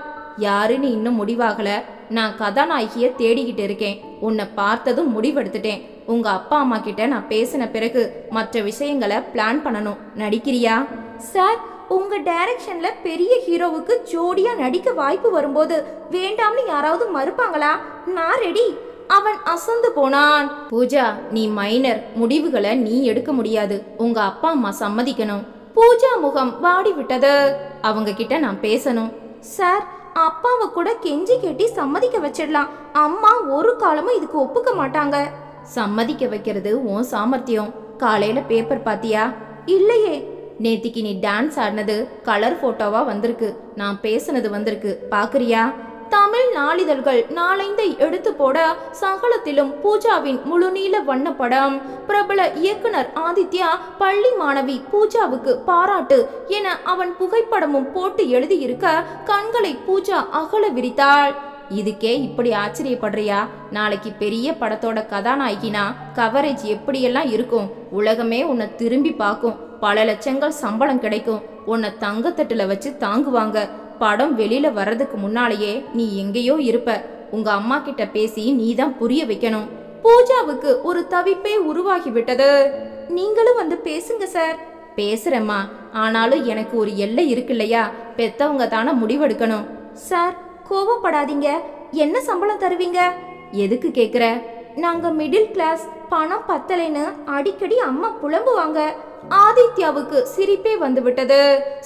யாருன்னு இன்னும் முடிவாகல. நான் கதாநாயகிய தேடிக்கிட்டு இருக்கேன். உன்னை பார்த்ததும் முடிவெடுத்துட்டேன். உங்க அப்பா அம்மா கிட்ட நான் பேசின பிறகு மற்ற விஷயங்களை பிளான் பண்ணணும். நடிக்கிறியா? சார், உங்க டைரக்ஷன்ல பெரிய ஹீரோவுக்கு ஜோடியா நடிக்க வாய்ப்பு வரும்போது வேண்டாம்னு யாராவது மறுப்பாங்களா? நான் ரெடி. அவன் அசந்து போனான். பூஜா, நீ மைனர். முடிவுகளை நீ எடுக்க முடியாது. உங்க அப்பா அம்மா சம்மதிக்கணும். பூஜா முகம் வாடி விட்டது. அவங்க கிட்ட நான் பேசணும். சார், அப்பாவை கூட கெஞ்சி கேட்டி சம்மதிக்க வச்சிடலாம். அம்மா ஒரு காலமும் இதுக்கு ஒப்புக்க மாட்டாங்க. சம்மதிக்க வைக்கிறது உன் சாமர்த்தியம். காலையில பேப்பர் பாத்தியா? இல்லையே. நேத்திக்கு நீ டான்ஸ் ஆடினது கலர் போட்டோவா வந்திருக்கு. நான் பேசினது வந்திருக்கு, பாக்குறியா? தமிழ் நாளிதழ்கள் நாளைந்தை எடுத்து போட சகலத்திலும் பூஜாவின் முழுநீள வண்ண படம். பிரபல இயக்குனர் ஆதித்யா பள்ளி மாணவி பூஜாவுக்கு பாராட்டு என அவன் புகைப்படமும் போட்டு எழுதியிருக்க கண்களை பூஜா அகல விரித்தாள். இதுக்கே இப்படி ஆச்சரியப்படுறியா? நாளைக்கு பெரிய படத்தோட கதாநாயகினா கவரேஜ் எப்படியெல்லாம் இருக்கும்? உலகமே உன்னை திரும்பி பார்க்கும். பல லட்சங்கள் சம்பளம் கிடைக்கும். உன்னை தங்கத்தட்டுல வச்சு தாங்குவாங்க. படம் வெளியில வர்றதுக்கு முன்னாலேயே நீ எங்கேயோ இருப்ப. உங்க அம்மா கிட்ட பேசி நீதான் புரிய வைக்கணும். பூஜாவுக்கு ஒரு தவிப்பே உருவாகி விட்டது. நீங்களும் வந்து பேசுங்க சார். பேசுறேம்மா, ஆனாலும் எனக்கு ஒரு எல்லை இருக்கு இல்லையா? பெத்தவங்க தானே முடிவெடுக்கணும். சார், கோபப்படாதீங்க. என்ன சம்பளம் தருவீங்க? எதுக்கு கேக்குற? நாங்க மிடில் கிளாஸ், பணம் பத்தலைன்னு அடிக்கடி அம்மா புலம்புவாங்க. ஆதித்யாவுக்கு சிரிப்பே வந்துவிட்டது.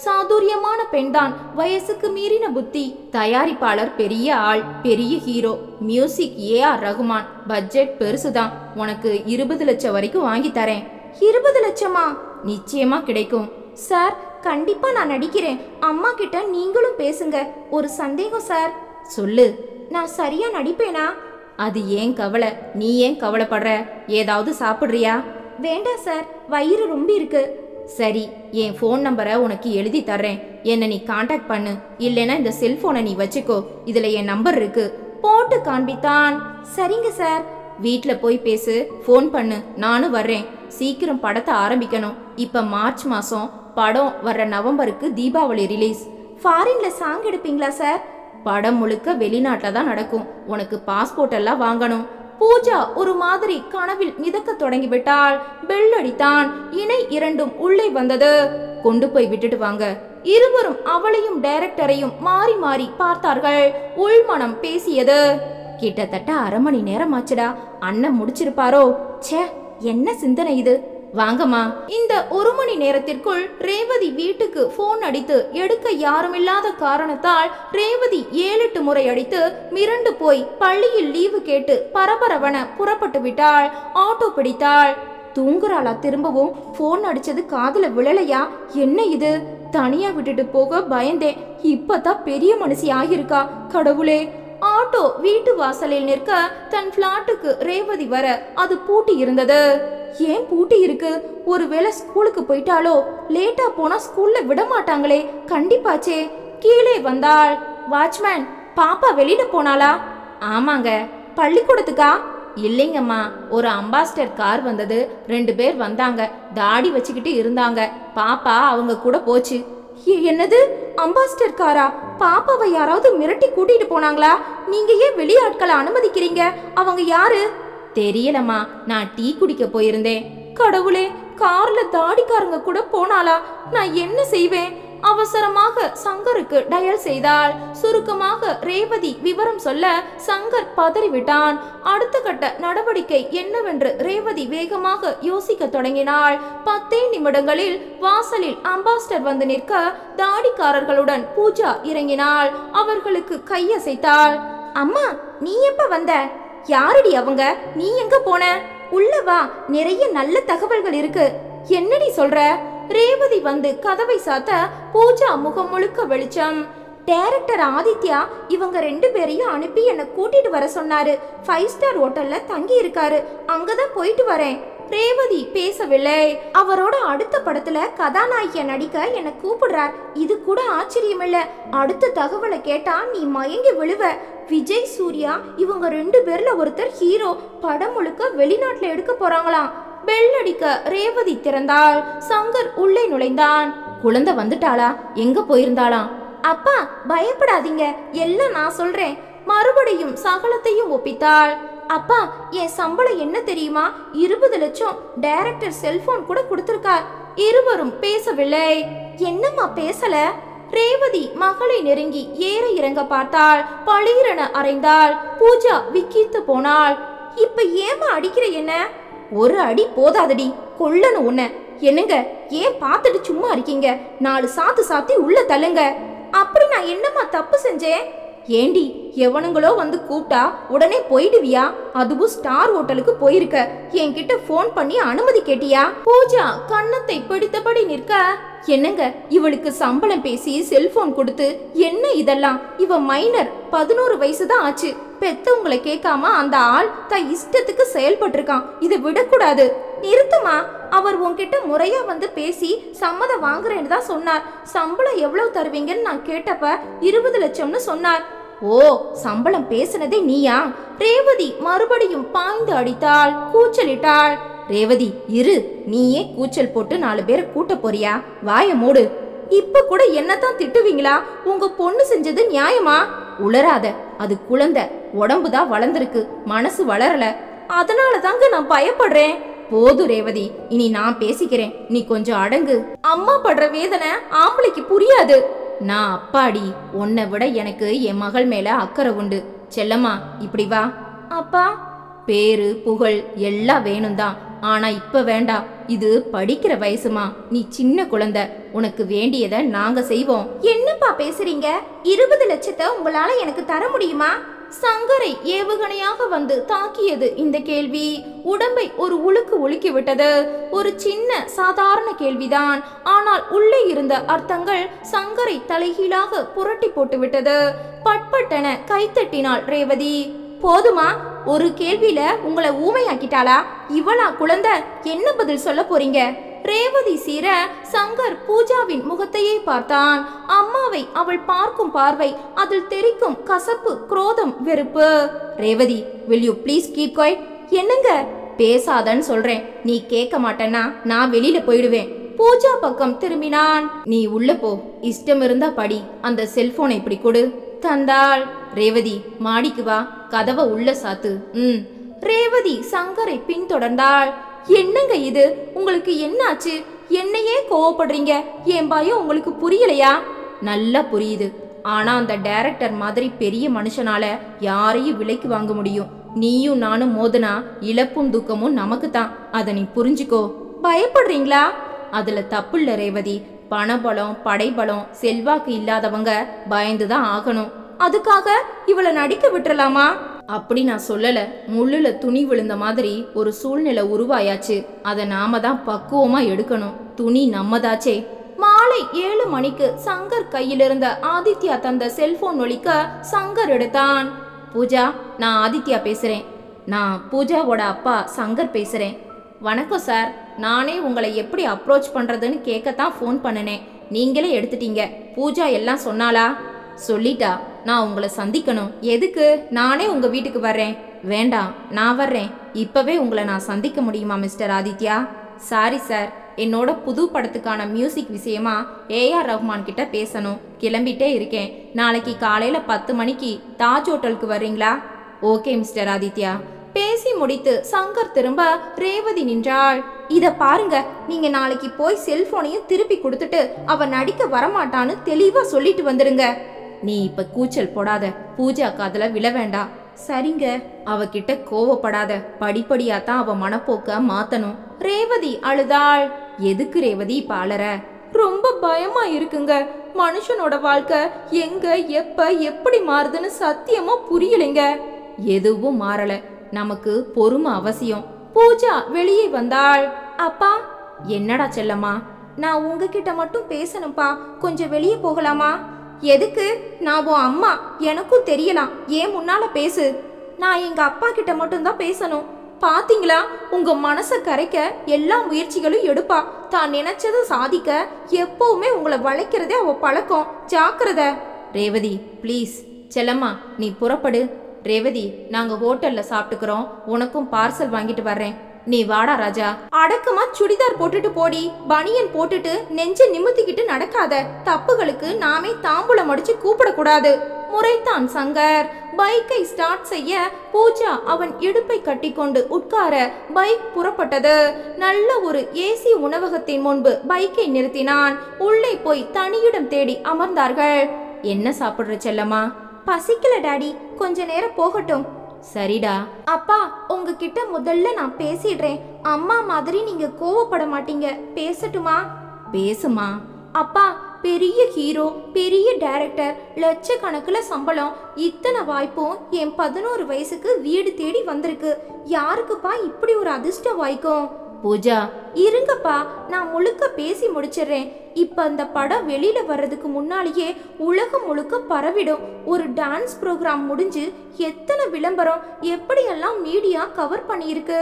சாதுரியமான பெண்தான், வயசுக்கு மீறின புத்தி. தயாரிப்பாளர் பெரிய ஆள், பெரிய hero. Music A R Rahman. Budget பெருசுதான். உனக்கு 20 லட்சம் வரைக்கும் வாங்கி தரேன். 20 லட்சமா? நிச்சயமா கிடைக்கும். சார், கண்டிப்பா நான் நடிக்கிறேன். அம்மா கிட்ட நீங்களும் பேசுங்க. ஒரு சந்தேகம் சார். சொல்லு. நான் சரியா நடிப்பேனா? அது ஏன் கவலை? நீ ஏன் கவலைப்படுற? ஏதாவது சாப்பிடுறியா? வேண்டாம் சார், வயிறு ரொம்ப இருக்கு. சரி, என் ஃபோன் நம்பரை உனக்கு எழுதி தர்றேன். என்னை நீ காண்டாக்ட் பண்ணு. இல்லைன்னா இந்த செல்போனை நீ வச்சுக்கோ. இதுல என் நம்பர் இருக்கு. போட்டு காண்பித்தான். சரிங்க சார். வீட்டில் போய் பேசு, ஃபோன் பண்ணு. நானும் வர்றேன். சீக்கிரம் படத்தை ஆரம்பிக்கணும். இப்போ மார்ச் மாதம், படம் வர்ற நவம்பருக்கு தீபாவளி ரிலீஸ். ஃபாரின்ல சாங் எடுப்பீங்களா சார்? படம் முழுக்க வெளிநாட்டில் தான் நடக்கும். உனக்கு பாஸ்போர்ட் எல்லாம் வாங்கணும். பூஜா ஒரு மாதிரி கனவில் மிதக்க தொடங்கிவிட்டாள். பெல் அடித்தான். இணை இரண்டும் உள்ளே வந்தது. கொண்டு போய் விட்டுட்டு வாங்க. இருவரும் அவளையும் டைரக்டரையும் மாறி மாறி பார்த்தார்கள். உள்மனம் பேசியது. கிட்டத்தட்ட 1/2 மணி நேரம் ஆச்சுடா. அண்ணன் முடிச்சிருப்பாரோ? ச்சே, என்ன சிந்தனை இது. வாங்கம்மா. இந்த 1 மணி நேரத்திற்குள் ரேவதி வீட்டுக்கு போன் அடித்து எடுக்க யாருமில்லாத காரணத்தால் ரேவதி 7-8 முறை அடித்து மிரண்டு போய் பள்ளியில் லீவு கேட்டு பரபரவன புறப்பட்டு விட்டாள். ஆட்டோ பிடித்தாள். தூங்குறாளா? திரும்பவும் போன் அடிச்சது காதுல விழலையா? என்ன இது? தனியா விட்டுட்டு போக பயந்தேன். இப்பதான் பெரிய மனுஷி ஆகியிருக்கா. கடவுளே. ஆட்டோ வீட்டு வாசலில் நிற்க தன் பிளாட்டுக்கு ரேவதி வர அது பூட்டி இருந்தது. ஏன் பூட்டி இருக்கு? ஒருவேளை ஸ்கூலுக்கு போயிட்டாலோ? லேட்டா போனா ஸ்கூல்ல விட மாட்டாங்களே. கண்டிப்பாச்சே. கீழே வந்தாள். வாட்ச்மேன், பாப்பா வெளியில போனாளா? ஆமாங்க. பள்ளிக்கூடத்துக்கா? இல்லைங்கம்மா, ஒரு அம்பாஸ்டர் கார் வந்தது. 2 பேர் வந்தாங்க. தாடி வச்சுக்கிட்டு இருந்தாங்க. பாப்பா அவங்க கூட போச்சு. என்னது, அம்பாஸ்டர் காரா? பாப்பாவை யாராவது மிரட்டி கூட்டிட்டு போனாங்களா? நீங்க ஏன் வெளியாட்களை அனுமதிக்கிறீங்க? அவங்க யாரு? தெரியலம்மா, நான் டீ குடிக்க போயிருந்தேன். கடவுளே, கார்ல தாடிக்காரங்க கூட போனாளா? நான் என்ன செய்வேன்? அவசரமாக சங்கருக்கு டயல் செய்தாள். சுருக்கமாக ரேவதி விவரம் சொல்ல சங்கர் பதறிவிட்டான். அடுத்த கட்ட நடவடிக்கை என்னவென்று ரேவதி வேகமாக யோசிக்க தொடங்கினாள். 10 நிமிடங்களில் வாசலில் அம்பாஸ்டர் வந்து நிற்க தாடிக்காரர்களுடன் பூஜா இறங்கினாள். அவர்களுக்கு கையசைத்தாள். அம்மா, நீ எப்ப வந்த? யாரடி அவங்க? நீ எங்க போன? உள்ள வா, நிறைய நல்ல தகவல்கள் இருக்கு. என்னடி சொல்ற? ரேவதி வந்து கதவை சாத்த பூஜா முகம் முழுக்க வெளிச்சம். டைரக்டர் ஆதித்யா இவங்க 2 பேரையும் அனுப்பி என்னை கூட்டிட்டு வர சொன்னாரு. 5 ஸ்டார் ஹோட்டல்ல தங்கி இருக்காரு. அங்கதான் போயிட்டு வரேன். ரேவதி பேசவில்லை. அவரோட அடுத்த படத்துல கதாநாயகியா நடிக்க என்னை கூப்பிடுறார். இது கூட ஆச்சரியம் இல்ல. அடுத்த தகவலை கேட்டா நீ மயங்கி விழுவ. விஜய், சூர்யா இவங்க 2 பேர்ல ஒருத்தர் ஹீரோ. படம் முழுக்க வெளிநாட்டுல எடுக்க போறாங்களாம். பெல் அடிக்க ரேவதி திறந்தாள். சங்கர் உள்ளே நுழைந்தான். குழந்தை வந்துட்டாளா? எங்க போயிருந்தாளாம்? அப்பா, பயப்படாதீங்க, எல்லாம் நான் சொல்றேன். மறுபடியும் சகலத்தையும் ஒப்பித்தாள். அப்பா, என் சம்பளம் என்ன தெரியுமா? 20 லட்சம். டைரக்டர் செல்போன் கூட கொடுத்திருக்கார். இருவரும் பேசவில்லை. என்னம்மா பேசல? ரேவதி மகளை நெருங்கி ஏற இறங்க பார்த்தாள். பளீரென அறைந்தாள். பூஜா விக்கித்து போனாள். இப்ப ஏமா அடிக்கிற? என்ன? ஒரு அடி போதாதடி, கொல்லணும் உன்ன. என்னங்க, ஏன் பார்த்துட்டு சும்மா இருக்கீங்க? 4 சாத்து சாத்தி உள்ள தள்ளுங்க. அப்படி நான் என்னம்மா தப்பு செஞ்சேன்? ஏண்டி, எவனுங்களோ வந்து கூப்பிட்டா உடனே போயிடுவியா? அதுவும் ஸ்டார் ஹோட்டலுக்கு போயிருக்க. என்கிட்ட போன் பண்ணி அனுமதி கேட்டியா? பூஜா கன்னத்தை பிடித்தபடி நிற்க, என்னங்க, இவளுக்கு சம்பளம் பேசி செல்போன் கொடுத்து என்ன இதெல்லாம்? இவ மைனர், 11 வயசு தான் ஆச்சு. பெத்தவங்களை கேட்காம அந்த ஆள் தான் இஷ்டத்துக்கு செயல்பட்டிருக்கான். இதை விடக்கூடாது. நிறுத்துமா. அவர் உன்கிட்ட முறையா வந்து பேசி சம்மதம் வாங்குறேன்னு தான் சொன்னார். சம்பளம் எவ்வளவு தருவீங்கன்னு நான் கேட்டப்ப 20 லட்சம்னு சொன்னார். ஓ, சம்பளம் பேசுனதே நீயா? ரேவதி மறுபடியும் பாய்ந்து அடித்தாள். கூச்சலிட்டாள். ரேவதி, இரு. நீயே கூச்சல் போட்டு 4 பேரை கூட்ட போறியா? வாய மூடு. இப்ப கூட என்னதான் திட்டுவீங்களா? உங்க பொண்ணு செஞ்சது நியாயமா? உளராத. அது குழந்தை. உடம்புதான் வளர்ந்துருக்கு, மனசு வளரல. அதனால தாங்க நான் பயப்படுறேன். போது ரேவதி, இனி நான் பேசிக்கிறேன். நீ கொஞ்சம் அடங்கு. அம்மா படுற வேதனை ஆம்பளைக்கு புரியாது. நான் அப்பாடி. உன்னை விட எனக்கு என் மகள் மேல அக்கறை உண்டு. செல்லம்மா, இப்படி வா. அப்பா, பேரு புகழ் எல்லாம் வேணும் தான். ஆனா இப்ப வேண்டாம். இது படிக்கிற வயசுமா. நீ சின்ன குழந்தை. உனக்கு வேண்டியதை நாங்க செய்வோம். என்னப்பா பேசுறீங்க? 20 லட்சத்தை உங்களால எனக்கு தர முடியுமா? சங்கரை ஏவுகணையாக வந்து தாக்கியது இந்த கேள்வி. உடம்பை ஒரு உலுக்கு உலுக்கி விட்டது. ஒரு சின்ன சாதாரண கேள்விதான். ஆனால் உள்ளே இருந்த அர்த்தங்கள் சங்கரை தலைகீழாக புரட்டி போட்டு விட்டது. பட்பட்டென கைத்தட்டினாள் ரேவதி. போதுமா? ஒரு கேள்வியில உங்களை ஊமையாக்கிட்டாளா? இவளா குழந்தை? என்ன பதில் சொல்ல போறீங்க? ரேவதி சீர சங்கர் பூஜாவின் முகத்தையே பார்த்தான். அம்மாவை அவள் பார்க்கும் பார்வை, அதில் தெரிக்கும் கசப்பு, குரோதம், வெறுப்பு. Revathi, will you please keep quiet? என்னங்க? பேசாதன்னு சொல்றேன். நீ கேட்க மாட்டேன்னா நான் வெளியில போயிடுவேன். பூஜா பக்கம் திரும்பினான். நீ உள்ள போ, இஷ்டம் இருந்தா படி, அந்த செல்போனை இப்படி கொடு. தந்தாள். ரேவதி மாடிக்கு வா, கதவை உள்ள சாத்து. ரேவதி சங்கரை பின்தொடர்ந்தாள். என்னங்க இது, உங்களுக்கு என்னாச்சு? என்னையே கோவப்படுறீங்க? என் பயம் உங்களுக்கு புரியலையா? நல்லா புரியுது. ஆனா அந்த டைரக்டர் மாதிரி பெரிய மனுஷனால யாரையும் விலைக்கு வாங்க முடியும். நீயும் நானும் மோதனா இழப்பும் துக்கமும் நமக்கு தான். அதை நீ புரிஞ்சுக்கோ. பயப்படுறீங்களா? அதுல தப்பு இல்ல ரேவதி. பணபலம், படைபலம், செல்வாக்கு இல்லாதவங்க பயந்துதான் ஆகணும். அதுக்காக இவளை நடிக்க விட்டுறலாமா? அப்படி நான் சொல்லல. முள்ளுல துணி விழுந்த மாதிரி ஒரு சூழ்நிலை உருவாயாச்சு. அதை நாம தான் பக்குவமா எடுக்கணும். துணி நம்மதாச்சே. மாலை 7 மணிக்கு சங்கர் கையிலிருந்த ஆதித்யா தந்த செல்போன் ஒலிக்க சங்கர் எடுத்தான். பூஜா, நான் ஆதித்யா பேசுறேன். நான் பூஜாவோட அப்பா சங்கர் பேசுறேன். வணக்கம் சார். நானே உங்களை எப்படி அப்ரோச் பண்றதுன்னு கேட்கத்தான் ஃபோன் பண்ணினேன். நீங்களே எடுத்துட்டீங்க. பூஜா எல்லாம் சொன்னாளா? சொல்லிட்டா. நான் உங்களை சந்திக்கணும். எதுக்கு? நானே உங்க வீட்டுக்கு வர்றேன். வேண்டாம், நான் வர்றேன். இப்பவே உங்களை நான் சந்திக்க முடியுமா மிஸ்டர் ஆதித்யா? சாரி சார், என்னோட புது படத்துக்கான மியூசிக் விஷயமா ஏஆர் ரஹ்மான் கிட்ட பேசணும். கிளம்பிட்டே இருக்கேன். நாளைக்கு காலையில 10 மணிக்கு தாஜ் ஹோட்டலுக்கு வர்றீங்களா? Okay mister Aditya. பேசி முடித்து சங்கர் திரும்ப ரேவதி நின்றாள். இத பாருங்க, நீங்க நாளைக்கு போய் செல்போனையும் திருப்பி கொடுத்துட்டு அவ நடிக்க வரமாட்டான்னு தெளிவா சொல்லிட்டு வந்துருங்க. நீ இப்ப கூச்சல் போடாத. பூஜா காதுல விழ வேண்டாம். சரிங்க. அவகிட்ட கோவப்படாத. படிப்படியா தான் அவ மனப்போக்க மாத்தணும். ரேவதி அழுதாள். எதுக்கு ரேவதி இப்ப அலற? ரொம்ப பயமா இருக்குங்க. மனுஷனோட வாழ்க்கை எங்க எப்ப எப்படி மாறுதுன்னு சத்தியமா புரியலைங்க. எதுவும் மாறல. நமக்கு பொறுமை அவசியம். பூஜா வெளியே வந்தாள். அப்பா. என்னடா செல்லம்மா? நான் உங்ககிட்ட மட்டும் பேசணும்பா. கொஞ்சம் வெளியே போகலாமா? எதுக்கு? நான் உன் அம்மா, எனக்கும் தெரியலாம். ஏன் முன்னால பேசு. நான் எங்க அப்பா கிட்ட மட்டும்தான் பேசணும். பாத்தீங்களா, உங்க மனசை கரைக்க எல்லா முயற்சிகளும் எடுப்பா. தான் நினைச்சதை சாதிக்க எப்பவுமே உங்களை வளைக்கிறதே அவ பழக்கம். ஜாக்கிரதை. ரேவதி ப்ளீஸ். செல்லம்மா நீ புறப்படு. ரேவதி, நாங்க ஹோட்டல்ல சாப்பிட்டுக்கிறோம். உனக்கும் பார்சல் வாங்கிட்டு வர்றேன். நீ வாடா ராஜா. அடக்கமா சுடிதார் போட்டுட்டு போடி. பனியன் போட்டுட்டு நெஞ்ச நிமித்திக்கிட்டு நடக்காத. தப்புகளுக்கு நாமே தாம்பூலம் அடிச்சு கூப்பிடக்கூடாது. முறைத்தான் சங்கர். பைக்கை ஸ்டார்ட் செய்ய பூஜா அவன் இடுப்பை கட்டிக்கொண்டு உட்கார பைக் புறப்பட்டது. நல்ல ஒரு ஏசி உணவகத்தின் முன்பு பைக்கை நிறுத்தினான். உள்ளே போய் தனியிடம் தேடி அமர்ந்தார்கள். என்ன சாப்பிடுற செல்லம்மா? பசிக்கல டாடி, கொஞ்ச நேரம் போகட்டும். சரிடா. அப்பா, உங்ககிட்ட முதல்ல நான் பேசிடுறேன். அம்மா மாதிரி நீங்க கோவப்பட மாட்டீங்க. பேசட்டுமா? பேசுமா. அப்பா, பெரிய ஹீரோ, பெரிய டைரக்டர், லட்சக்கணக்கில் சம்பளம், இத்தனை வாய்ப்பும் என் 11 வயசுக்கு வீடு தேடி வந்திருக்கு. யாருக்குப்பா இப்படி ஒரு அதிர்ஷ்டம் வாய்க்கும்? பூஜா இருங்கப்பா, நான் முழுக்க பேசி முடிச்சிடுறேன். இப்ப அந்த படம் வெளியில வர்றதுக்கு முன்னாலேயே உலகம் முழுக்க பரவிடும். ஒரு டான்ஸ் ப்ரோக்ராம் முடிஞ்சு எத்தனை விளம்பரம் எப்படியெல்லாம் மீடியா கவர் பண்ணியிருக்கு.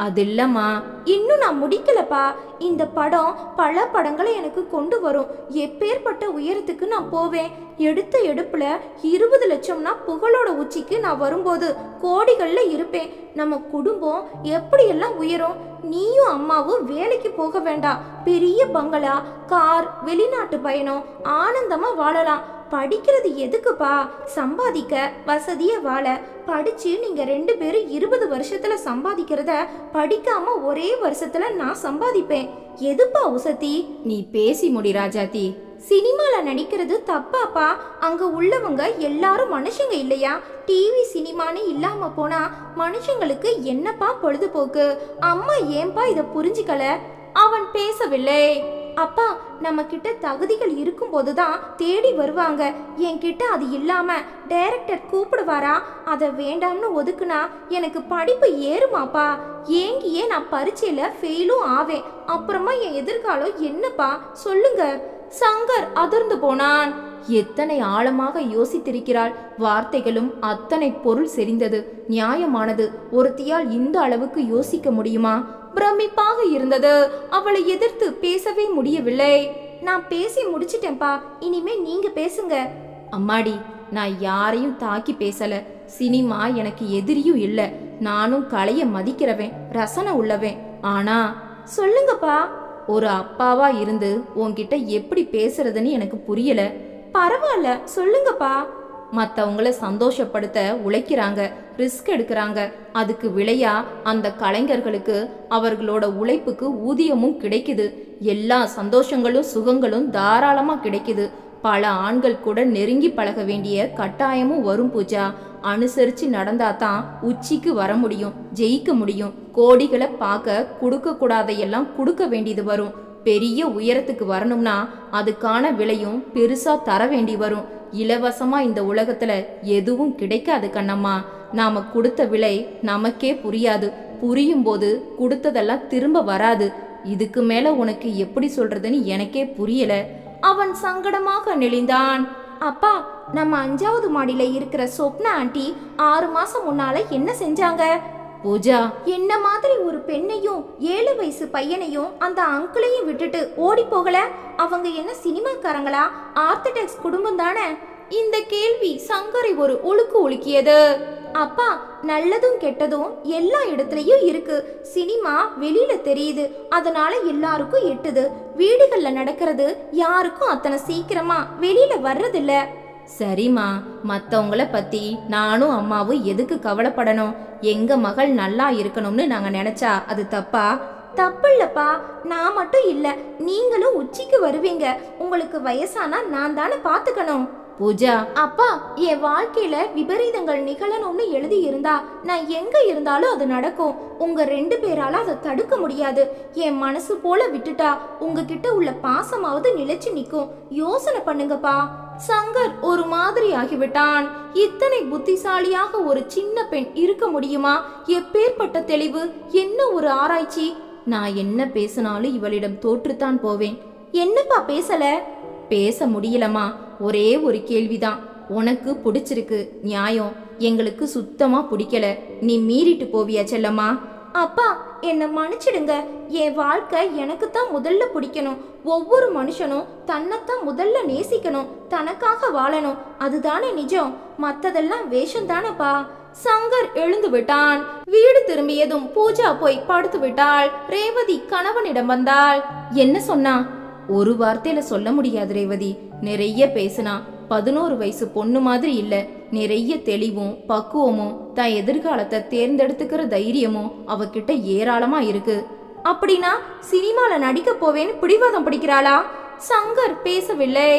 அது இல்லம்மா, இன்னும் நான் முடிக்கலப்பா. இந்த படம் பல படங்களை எனக்கு கொண்டு வரும். எப்பேற்பட்ட உயரத்துக்கு நான் போவேன். எடுத்த எடுப்புல 20 லட்சம்னா புகழோட உச்சிக்கு நான் வரும்போது கோடிகள்ல இருப்பேன். நம்ம குடும்பம் எப்படியெல்லாம் உயரும். நீயும் அம்மாவும் வேலைக்கு போக வேண்டாம். பெரிய பங்களா, கார், வெளிநாட்டு பயணம், ஆனந்தமா வாழலாம். படிக்கிறது எதுக்குப்பா? சம்பாதிக்க, வசதியா வாழ. படிச்சு நீங்க 2 பேரும் 20 வருஷத்துல சம்பாதிக்கிறத படிக்காம ஒரே வருஷத்துல நான் சம்பாதிப்பேன். எதுப்பா உசத்தி? நீ பேசி முடி ராஜாத்தி. சினிமால நடிக்கிறது தப்பாப்பா. அங்க உள்ளவங்க எல்லாரும் மனுஷங்க இல்லையா? டிவி சினிமான்னு இல்லாம போனா மனுஷங்களுக்கு என்னப்பா பொழுதுபோக்கு? அம்மா ஏன்பா இத புரிஞ்சுக்கல? அவன் பேசவில்லை. அப்பா, நம்ம கிட்ட தகுதிகள் இருக்கும் போதுதான் தேடி வருவாங்க. என்கிட்ட அது இல்லாம டைரக்டர் கூப்பிடுவாரா? அதை வேண்டாம்னு ஒதுக்குனா எனக்கு படிப்பு ஏறுமாப்பா? ஏங்கியே நான் பரீட்சையில ஃபெயிலும் ஆவேன். அப்புறமா என் எதிர்காலம் என்னப்பா சொல்லுங்க? சங்கர் அதிர்ந்து போனான். எத்தனை ஆழமாக யோசித்திருக்கிறாள். வார்த்தைகளும் அத்தனை பொருள் செறிந்தது, நியாயமானது. ஒருத்தியால் இந்த அளவுக்கு யோசிக்க முடியுமா? பிரமிப்பாக இருந்தது. அவளை எதிர்த்து பேசவே முடியவில்லை. நான் பேசி முடிச்சிட்டேன்பா, இனிமே நீங்க பேசுங்க. அம்மாடி, நான் யாரையும் தாக்கி பேசல. சினிமா எனக்கு எதிரியும் இல்ல. நானும் கலைய மதிக்கிறவன், ரசனை உள்ளவன். ஆனா சொல்லுங்கப்பா. ஒரு அப்பாவா இருந்து உன்கிட்ட எப்படி பேசுறதுன்னு எனக்கு புரியல. பரவாயில்ல சொல்லுங்கப்பா. மற்றவங்கள சந்தோஷப்படுத்த உழைக்கிறாங்க, ரிஸ்க் எடுக்கிறாங்க. அதுக்கு விளையா அந்த கலைஞர்களுக்கு அவர்களோட உழைப்புக்கு ஊதியமும் கிடைக்குது. எல்லா சந்தோஷங்களும் சுகங்களும் தாராளமாக கிடைக்குது. பல ஆண்கள் கூட நெருங்கி பழக வேண்டிய கட்டாயமும் வரும் பூஜா. அனுசரித்து நடந்தாதான் உச்சிக்கு வர முடியும், ஜெயிக்க முடியும். கோடிகளை பார்க்க கொடுக்க கூடாதையெல்லாம் கொடுக்க வேண்டியது வரும். பெரிய உயரத்துக்கு வரணும்னா அதுக்கான விலையும் பெருசா தர வேண்டி வரும். இலவசமா இந்த உலகத்துல எதுவும் கிடைக்காது கண்ணம்மா. நாம கொடுத்த விலை நமக்கே புரியாது. புரியும் போது கொடுத்ததெல்லாம் திரும்ப வராது. இதுக்கு மேல உனக்கு எப்படி சொல்றதுன்னு எனக்கே புரியல. அவன் சங்கடமாக நெளிந்தான். அப்பா, நம்ம 5வது மாடியில இருக்கிற சொப்னா ஆண்டி 6 மாசம் முன்னால என்ன செஞ்சாங்க? பூஜா, என்ன மாதிரி ஒரு பெண்ணையும் 7 வயசு பையனையும் அந்த அங்கிளையும் விட்டுட்டு ஓடி போகல? அவங்க என்ன சினிமாக்காரங்களா? ஆர்த்தடாக்ஸ் குடும்பம் தானே? இந்த கேள்வி சங்கரை ஒரு உலுக்கு உலுக்கியது. அப்பா, நல்லதும் கெட்டதும் எல்லா இடத்துலயும் இருக்கு. சினிமா வெளியில தெரியுது, அதனால எல்லாருக்கும் எட்டுது. வீடுகள்ல நடக்கிறது யாருக்கும் அத்தனை சீக்கிரமா வெளியில வர்றதில்ல. சரிம்மா, மற்றவங்கள பத்தி நானும் அம்மாவும் எதுக்கு கவலைப்படணும்? எங்க மகள் நல்லா இருக்கணும்னு நாங்க நினைச்சா அது தப்பா? தப்பு இல்லப்பா. நான் மட்டும் இல்ல, நீங்களும் உச்சிக்கு வருவீங்க. உங்களுக்கு வயசானா நான் தானே பாத்துக்கணும். பூஜா, அப்பா, என் வாழ்க்கையில விபரீதங்கள் நிகழணும்னு எழுதி இருந்தா நான் எங்க இருந்தாலும் அது நடக்கும். உங்க 2 பேரால அதை தடுக்க முடியாது. என் மனசு போல விட்டுட்டா உங்ககிட்ட உள்ள பாசமாவது நிலைச்சு நிக்கும். யோசனை பண்ணுங்கப்பா. சங்கர் ஒரு மாதிரி ஆகிவிட்டான். இத்தனை புத்திசாலியாக ஒரு சின்ன பெண் இருக்க முடியுமா? எப்பேற்பட்ட தெளிவு! என்ன ஒரு ஆராய்ச்சி! நான் என்ன பேசினாலும் இவளிடம் தோற்றுத்தான் போவேன். என்னப்பா பேசல? பேச முடியலமா. ஒரே ஒரு கேள்விதான். உனக்கு பிடிச்சிருக்கு, நியாயம். எங்களுக்கு சுத்தமா பிடிக்கல. நீ மீறிட்டு போவியா செல்லம்மா? அப்பா, என்னை மன்னிச்சிடுங்க. என் வாழ்க்கை எனக்கு தான் முதல்ல பிடிக்கணும். ஒவ்வொரு மனுஷனும் தன்னைத்தான் முதல்ல நேசிக்கணும், தனக்காக வாழணும். அதுதானே நிஜம். மத்ததெல்லாம் வேஷம் தானப்பா. சங்கர் எழுந்து விட்டான். வீடு திரும்பியதும் பூஜா போய் படுத்து விட்டாள். ரேவதி கணவனிடம் வந்தாள். என்ன சொன்னா? ஒரு வார்த்தையில சொல்ல முடியாது ரேவதி. நிறைய பேசுனா. 11 வயசு பொண்ணு மாதிரி இல்ல. நிறைய தெளிவும் பக்குவமும் தான் எதிர்காலத்தை தேர்ந்தெடுத்துக்கிற தைரியமும் அவகிட்ட ஏராளமா இருக்கு. அப்படின்னா சினிமால நடிக்க போவேன்னு பிடிவாதம் பிடிக்கிறாளா? சங்கர் பேசவில்லை.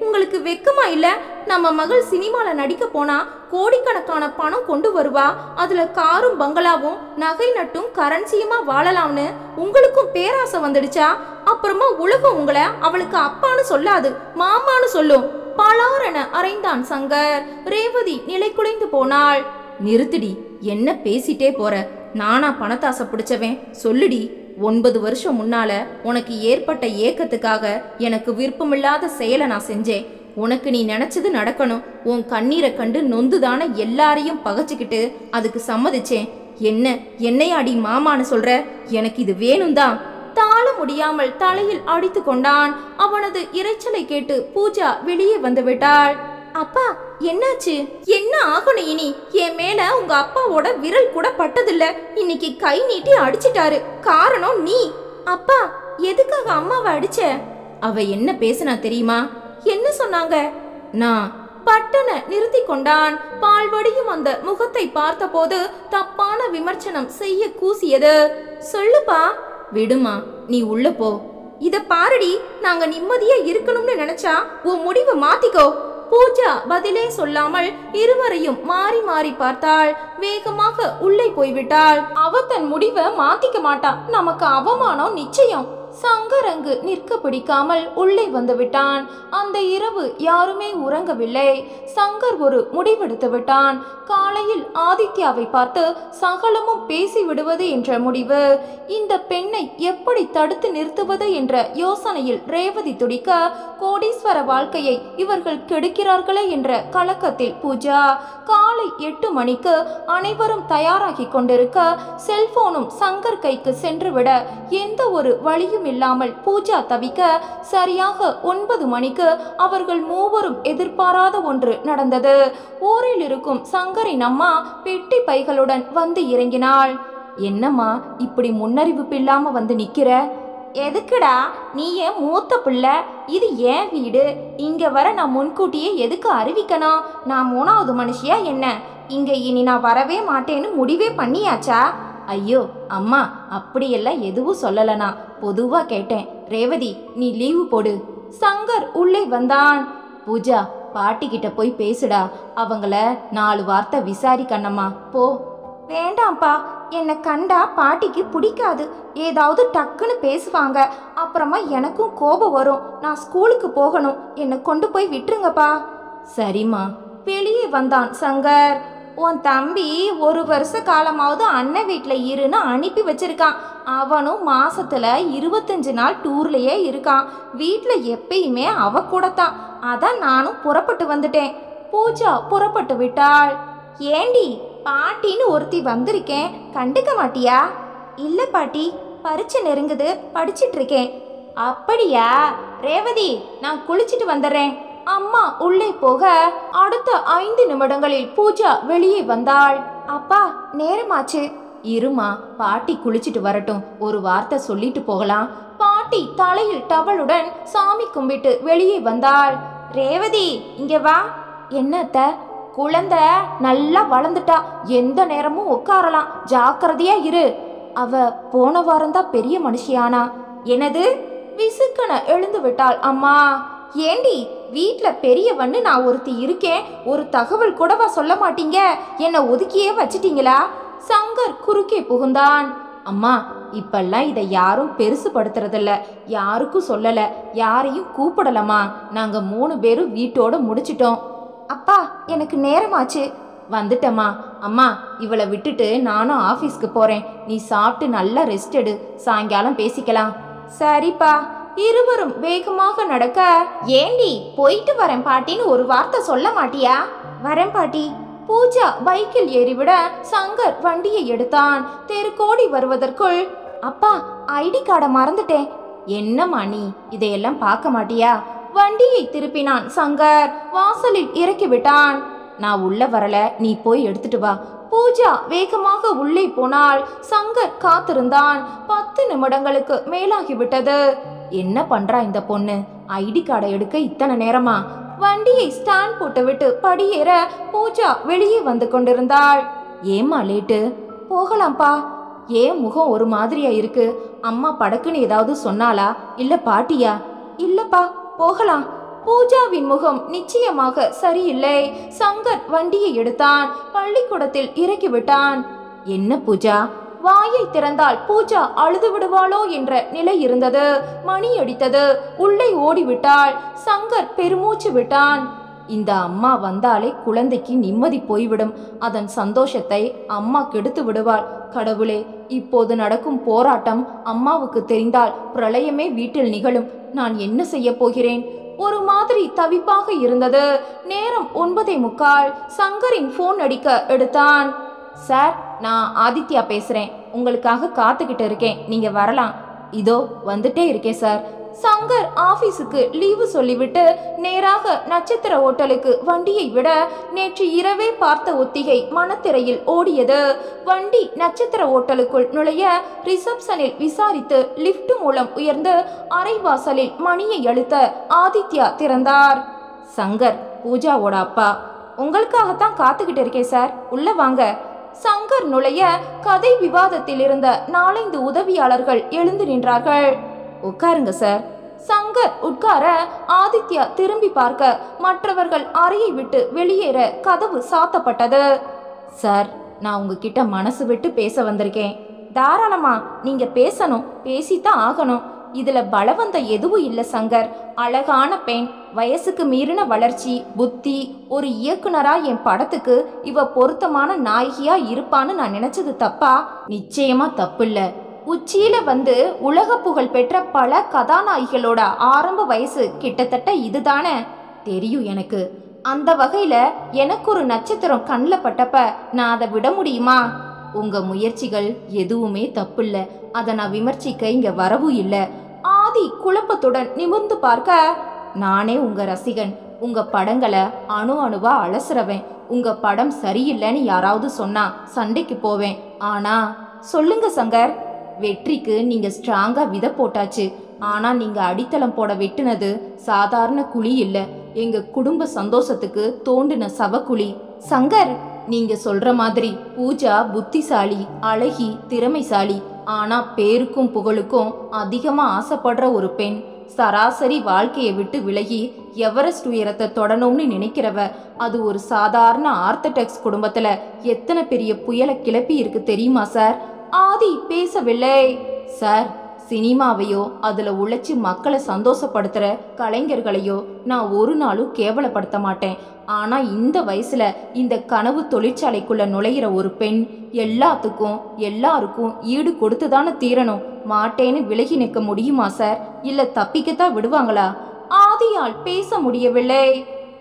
உங்களுக்கு வெக்கமா இல்ல? நம்ம மகள் சினிமால நடிக்க போனா கோடிக்கணக்கான பணம் கொண்டு வருவா. அதுல காரும் பங்களாவும் நகை நட்டும் கரன்சியுமா வாழலாம்னு உங்களுக்கும் பேராசை வந்துடுச்சா? அப்புறமா உலகம் உங்களை அவளுக்கு அப்பான்னு சொல்லாது, மாமான்னு சொல்லும். பலாரென அறைந்தான் சங்கர். ரேவதி நிலை குலைந்து போனாள். நிறுத்திடி, என்ன பேசிட்டே போற? நானா பணத்தாசை பிடிச்சவன்? சொல்லுடி. 9 வருஷம் முன்னால உனக்கு ஏற்பட்ட ஏக்கத்துக்காக எனக்கு விருப்பமில்லாத செயலை நான் செஞ்சேன். உனக்கு நீ நினைச்சது நடக்கணும். உன் கண்ணீரை கண்டு நொந்துதான எல்லாரையும் பகைச்சுக்கிட்டு அதுக்கு சம்மதிச்சேன். என்னையாடி மாமான்னு சொல்ற? எனக்கு இது வேணும் தான். தாழ முடியாமல் தலையில் அடித்து கொண்டான். அவனது இறைச்சலை கேட்டு பூஜா வெளியே வந்து விட்டாள். அப்பா, என்னாச்சு? என்ன ஆகணும் இனி? என் மேல உங்க அப்பாவோட விரல் கூட பட்டதில்ல. இன்னைக்கு கை நீட்டி அடிச்சிட்டாரு. காரணம் நீ. அப்பா, எதுக்காக அம்மாவை அடிச்ச? அவ என்ன பேசினா தெரியுமா? என்ன சொன்னாங்க? நான் பட்டன நிறுத்தி கொண்டான். பால்வடியும் அந்த முகத்தை பார்த்த போது தப்பான விமர்சனம் செய்ய கூசியது. சொல்லுப்பா. விடுமா, நீ உள்ள போ. இத பாருடி, நாங்க நிம்மதியா இருக்கணும்னு நினைச்சா உன் முடிவை மாத்திக்கோ. பூஜா பதிலே சொல்லாமல் இருவரையும் மாறி மாறி பார்த்தாள். வேகமாக உள்ளே போய்விட்டாள். அவ தன் முடிவை மாத்திக்க மாட்டா. நமக்கு அவமானம் நிச்சயம். சங்கர் அங்கு நிற்க பிடிக்காமல் உள்ளே வந்து விட்டான். அந்த இரவு யாருமே உறங்கவில்லை. சங்கர் ஒரு முடிவெடுத்து விட்டான். காலையில் ஆதித்யாவை பார்த்து சகலமும் பேசி விடுவது என்ற முடிவு. இந்த பெண்ணை எப்படி தடுத்து நிறுத்துவது என்ற யோசனையில் ரேவதி துடிக்க, கோடீஸ்வர வாழ்க்கையை இவர்கள் கெடுக்கிறார்களே என்ற கலக்கத்தில் பூஜா. காலை 8 மணிக்கு அனைவரும் தயாராகி கொண்டிருக்க செல்போனும் சங்கர் கைக்கு சென்றுவிட எந்த ஒரு வழியும் இல்லாமல் பூஜா தவிக்க, சரியாக 9 மணிக்கு அவர்கள் மூவரும் எதிர்பாராத ஒன்று நடந்தது. ஊரில் இருக்கும் சங்கரின் அம்மா பெட்டி பைகளுடன் வந்து இறங்கினாள். என்னம்மா இப்படி முன்னறிவிப்பு இல்லாம வந்து நிக்கிற? எதுக்குடா, நீ ஏன் மூத்த பிள்ளை, இது ஏன் வீடு, இங்க வர நான் முன்கூட்டியே எதுக்கு அறிவிக்கணும்? நான் 3வது மனுஷியா என்ன? இங்க இனி நான் வரவே மாட்டேன்னு முடிவே பண்ணியாச்சா? ஐயோ அம்மா, அப்படியெல்லாம் எதுவும் சொல்லலனா, பொதுவா கேட்டேன். ரேவதி, நீ லீவு போடு. சங்கர் உள்ளே வந்தான். பூஜா, பாட்டி கிட்ட போய் பேசுடா, அவங்கள 4 வார்த்தை விசாரிக்கணுமா, போ. வேண்டாம்ப்பா, என்னை கண்டா பாட்டிக்கு பிடிக்காது, ஏதாவது டக்குன்னு பேசுவாங்க, அப்புறமா எனக்கும் கோபம் வரும், நான் ஸ்கூலுக்கு போகணும், என்னை கொண்டு போய் விட்டுருங்கப்பா. சரிம்மா. வெளியே வந்தான் சங்கர். உன் தம்பி 1 வருஷ காலமாவது அண்ணன் வீட்டில் இருன்னு அனுப்பி வச்சிருக்கான். அவனும் மாசத்துல 25 நாள் டூர்லயே இருக்கான். வீட்டில் எப்பயுமே அவ கூடத்தான். அதான் நானும் புறப்பட்டு வந்துட்டேன். பூஜா புறப்பட்டு விட்டாள். ஏண்டி, பாட்டின்னு ஒருத்தி வந்திருக்கேன், கண்டுக்க மாட்டியா? இல்லை பாட்டி, பரீட்சை நெருங்குது, படிச்சிட்டு இருக்கேன். அப்படியா? ரேவதி, நான் குளிச்சுட்டு வந்துடுறேன். அம்மா உள்ளே போக அடுத்த 5 நிமிடங்களில் பூஜா வெளியே வந்தாள். அப்பா, நேரமாச்சு. இருமா, பாட்டி குளிச்சுட்டு வரட்டும், ஒரு வார்த்தை சொல்லிட்டு போகலாம். பாட்டி தலையில் டவலுடன் சாமி கும்பிட்டு வெளியே வந்தாள். ரேவதி, இங்க வா. என்னத்த? குழந்தை நல்லா வளர்ந்துட்டா, எந்த நேரமும் உட்காரலாம், ஜாக்கிரதையா இரு. அவ போன வாரம்தான் பெரிய மனுஷியானா. எனது? விசுக்கன எழுந்து விட்டாள் அம்மா. ஏண்டி, வீட்டில் பெரியவன்னு நான் ஒருத்தி இருக்கேன், ஒரு தகவல் கூடவா சொல்ல மாட்டீங்க? என்னை ஒதுக்கியே வச்சிட்டீங்களா? சங்கர் குறுக்கே புகுந்தான். அம்மா, இப்பெல்லாம் இதை யாரும் பெருசுபடுத்துறதில்ல, யாருக்கும் சொல்லல, யாரையும் கூப்பிடலம்மா. நாங்க 3 பேரும் வீட்டோட முடிச்சிட்டோம். அப்பா, எனக்கு நேரமாச்சு. வந்துட்டம்மா. அம்மா, இவளை விட்டுட்டு நானும் ஆஃபீஸ்க்கு போறேன், நீ சாப்பிட்டு நல்லா ரெஸ்ட் எடு, சாயங்காலம் பேசிக்கலாம். சரிப்பா. இருவரும் வேகமாக நடக்க, ஏண்டி, போயிட்டு வரேன் பாட்டின்னு ஒரு வார்த்தை சொல்ல மாட்டியா? வரேன் பாட்டி. பூஜா பைக்கில் ஏறிவிட சங்கர் வண்டியை எடுத்தான். தெருக்கோடி வருவதற்குள், அப்பா, ஐடி கார்டை மறந்துட்டேன். என்னம்மா நீ, இதையெல்லாம் பார்க்க மாட்டியா? வண்டியை திருப்பினான் சங்கர். வாசலில் இறக்கி விட்டான். நான் உள்ள வரல, நீ போய் எடுத்துட்டு வா. பூஜா வேகமாக உள்ளே போனாள். சங்கர் காத்திருந்தான். 10 நிமிடங்களுக்கு மேலாகிவிட்டது. என்ன பண்றா இந்த பொண்ணு? ஐடி கார்டை எடுக்க இத்தனை நேரமா? வண்டியை ஸ்டாண்ட் போட்டுவிட்டு படியேற பூஜா வெளியே வந்து கொண்டிருந்தாள். ஏம்மா லேட்டு? போகலாம்ப்பா. ஏன் முகம் ஒரு மாதிரியா இருக்கு? அம்மா படக்குன்னு ஏதாவது சொன்னாலா, இல்ல பாட்டியா? இல்லப்பா, போகலாம். பூஜாவின் முகம் நிச்சயமாக சரியில்லை. சங்கர் வண்டியை எடுத்தான். பள்ளிக்கூடத்தில் இறக்கிவிட்டான். என்ன பூஜா? வாயை திறந்தால் பூஜா அழுது விடுவாளோ என்ற நிலை இருந்தது. மணி அடித்தது. உள்ளே ஓடிவிட்டாள். சங்கர் பெருமூச்சு விட்டான். இந்த அம்மா வந்தாலே குழந்தைக்கு நிம்மதி போய்விடும். அதன் சந்தோஷத்தை அம்மா கெடுத்து விடுவாள். கடவுளே, இப்போது நடக்கும் போராட்டம் அம்மாவுக்கு தெரிந்தால் பிரளயமே வீட்டில் நிகழும். நான் என்ன செய்ய போகிறேன்? ஒரு மாதிரி தவிப்பாக இருந்தது. நேரம் 9:45. சங்கரின் போன் அடிக்க எடுத்தான். சார், நான் ஆதித்யா பேசுறேன், உங்களுக்காக காத்துக்கிட்டு இருக்கேன், நீங்க வரலாம். இதோ வந்துட்டே இருக்கேன் சார். சங்கர் ஆபீஸுக்கு லீவு சொல்லிவிட்டு நேராக நட்சத்திர ஓட்டலுக்கு வண்டியை விட நேற்று இரவே பார்த்த ஒத்திகை மனத்திரையில் ஓடியது. வண்டி நட்சத்திர ஓட்டலுக்குள் நுழைய ரிசப்ஷனில் விசாரித்து லிப்ட் மூலம் உயர்ந்து அரைவாசலில் மணியை அழுத்த ஆதித்யா திறந்தார். சங்கர், பூஜாவோட அப்பா. உங்களுக்காகத்தான் காத்துக்கிட்டு இருக்கேன் சார், உள்ள வாங்க. சங்கர் நுழைய கதை விவாதத்தில் இருந்த 4-5 உதவியாளர்கள் எழுந்து நின்றார்கள். உட்காருங்க சார். சங்கர் உட்கார ஆதித்யா திரும்பி பார்க்க மற்றவர்கள் அறையை விட்டு வெளியேற கதவு சாத்தப்பட்டது. சார், நான் உங்ககிட்ட மனசு விட்டு பேச வந்திருக்கேன். தாராளமா நீங்க பேசணும், பேசித்தான் ஆகணும். இதுல பலவந்தம் எதுவும் இல்லை சங்கர். அழகான பெண், வயசுக்கு மீறின வளர்ச்சி, புத்தி. ஒரு இயக்குனரா என் படத்துக்கு இவ பொருத்தமான நாயகியா இருப்பான்னு நான் நினைச்சது தப்பா? நிச்சயமா தப்பில்ல. உச்சியில வந்து உலக புகழ் பெற்ற பல கதாநாயகிகளோட ஆரம்ப வயசு கிட்டத்தட்ட இதுதானே? தெரியும் எனக்கு. அந்த வகையில எனக்கு ஒரு நட்சத்திரம் கண்ணில் பட்டப்ப நான் அதை விட முடியுமா? உங்க முயற்சிகள் எதுவுமே தப்பில்ல, அதை நான் விமர்சிக்க இங்க வரவும் இல்லை. ஆதி குழப்பத்துடன் நிமிர்ந்து பார்க்க, நானே உங்க ரசிகன், உங்க படங்களை அணு அணுவா அலசுறவேன். உங்க படம் சரியில்லைன்னு யாராவது சொன்னா சண்டைக்கு போவேன். ஆனா சொல்லுங்க சங்கர். வெற்றிக்கு நீங்க ஸ்ட்ராங்கா விதை போட்டாச்சு. ஆனா நீங்க அடித்தளம் போட வெட்டுனது சாதாரண குழி இல்ல, எங்க குடும்ப சந்தோஷத்துக்கு தோண்டின சவக்குழி. சங்கர், நீங்க சொல்ற மாதிரி பூஜா புத்திசாலி, அழகி, திறமைசாலி. ஆனா பேருக்கும் புகழுக்கும் அதிகமா ஆசைப்படுற ஒரு பெண். சராசரி வாழ்க்கையை விட்டு விலகி எவரெஸ்ட் உயரத்தை தொடணும்னு நினைக்கிறவ. அது ஒரு சாதாரண ஆர்த்தடாக்ஸ் குடும்பத்துல எத்தனை பெரிய புயலை கிளப்பி இருக்கு தெரியுமா சார்? ஆதி பேசவில்லை. சார், சினிமாவையோ அதுல உழைச்சி மக்களை சந்தோஷப்படுத்துற கலைஞர்களையோ நான் ஒரு நாளும் கேவலப்படுத்த மாட்டேன். ஆனா இந்த வயசுல இந்த கனவு தொழிற்சாலைக்குள்ள நுழையிற ஒரு பெண் எல்லாத்துக்கும் எல்லாருக்கும் ஈடு கொடுத்துதானே தீரணும். மாட்டேன்னு விலகி நிற்க முடியுமா சார்? இல்ல தப்பிக்கத்தான் விடுவாங்களா? ஆதியால் பேச முடியவில்லை.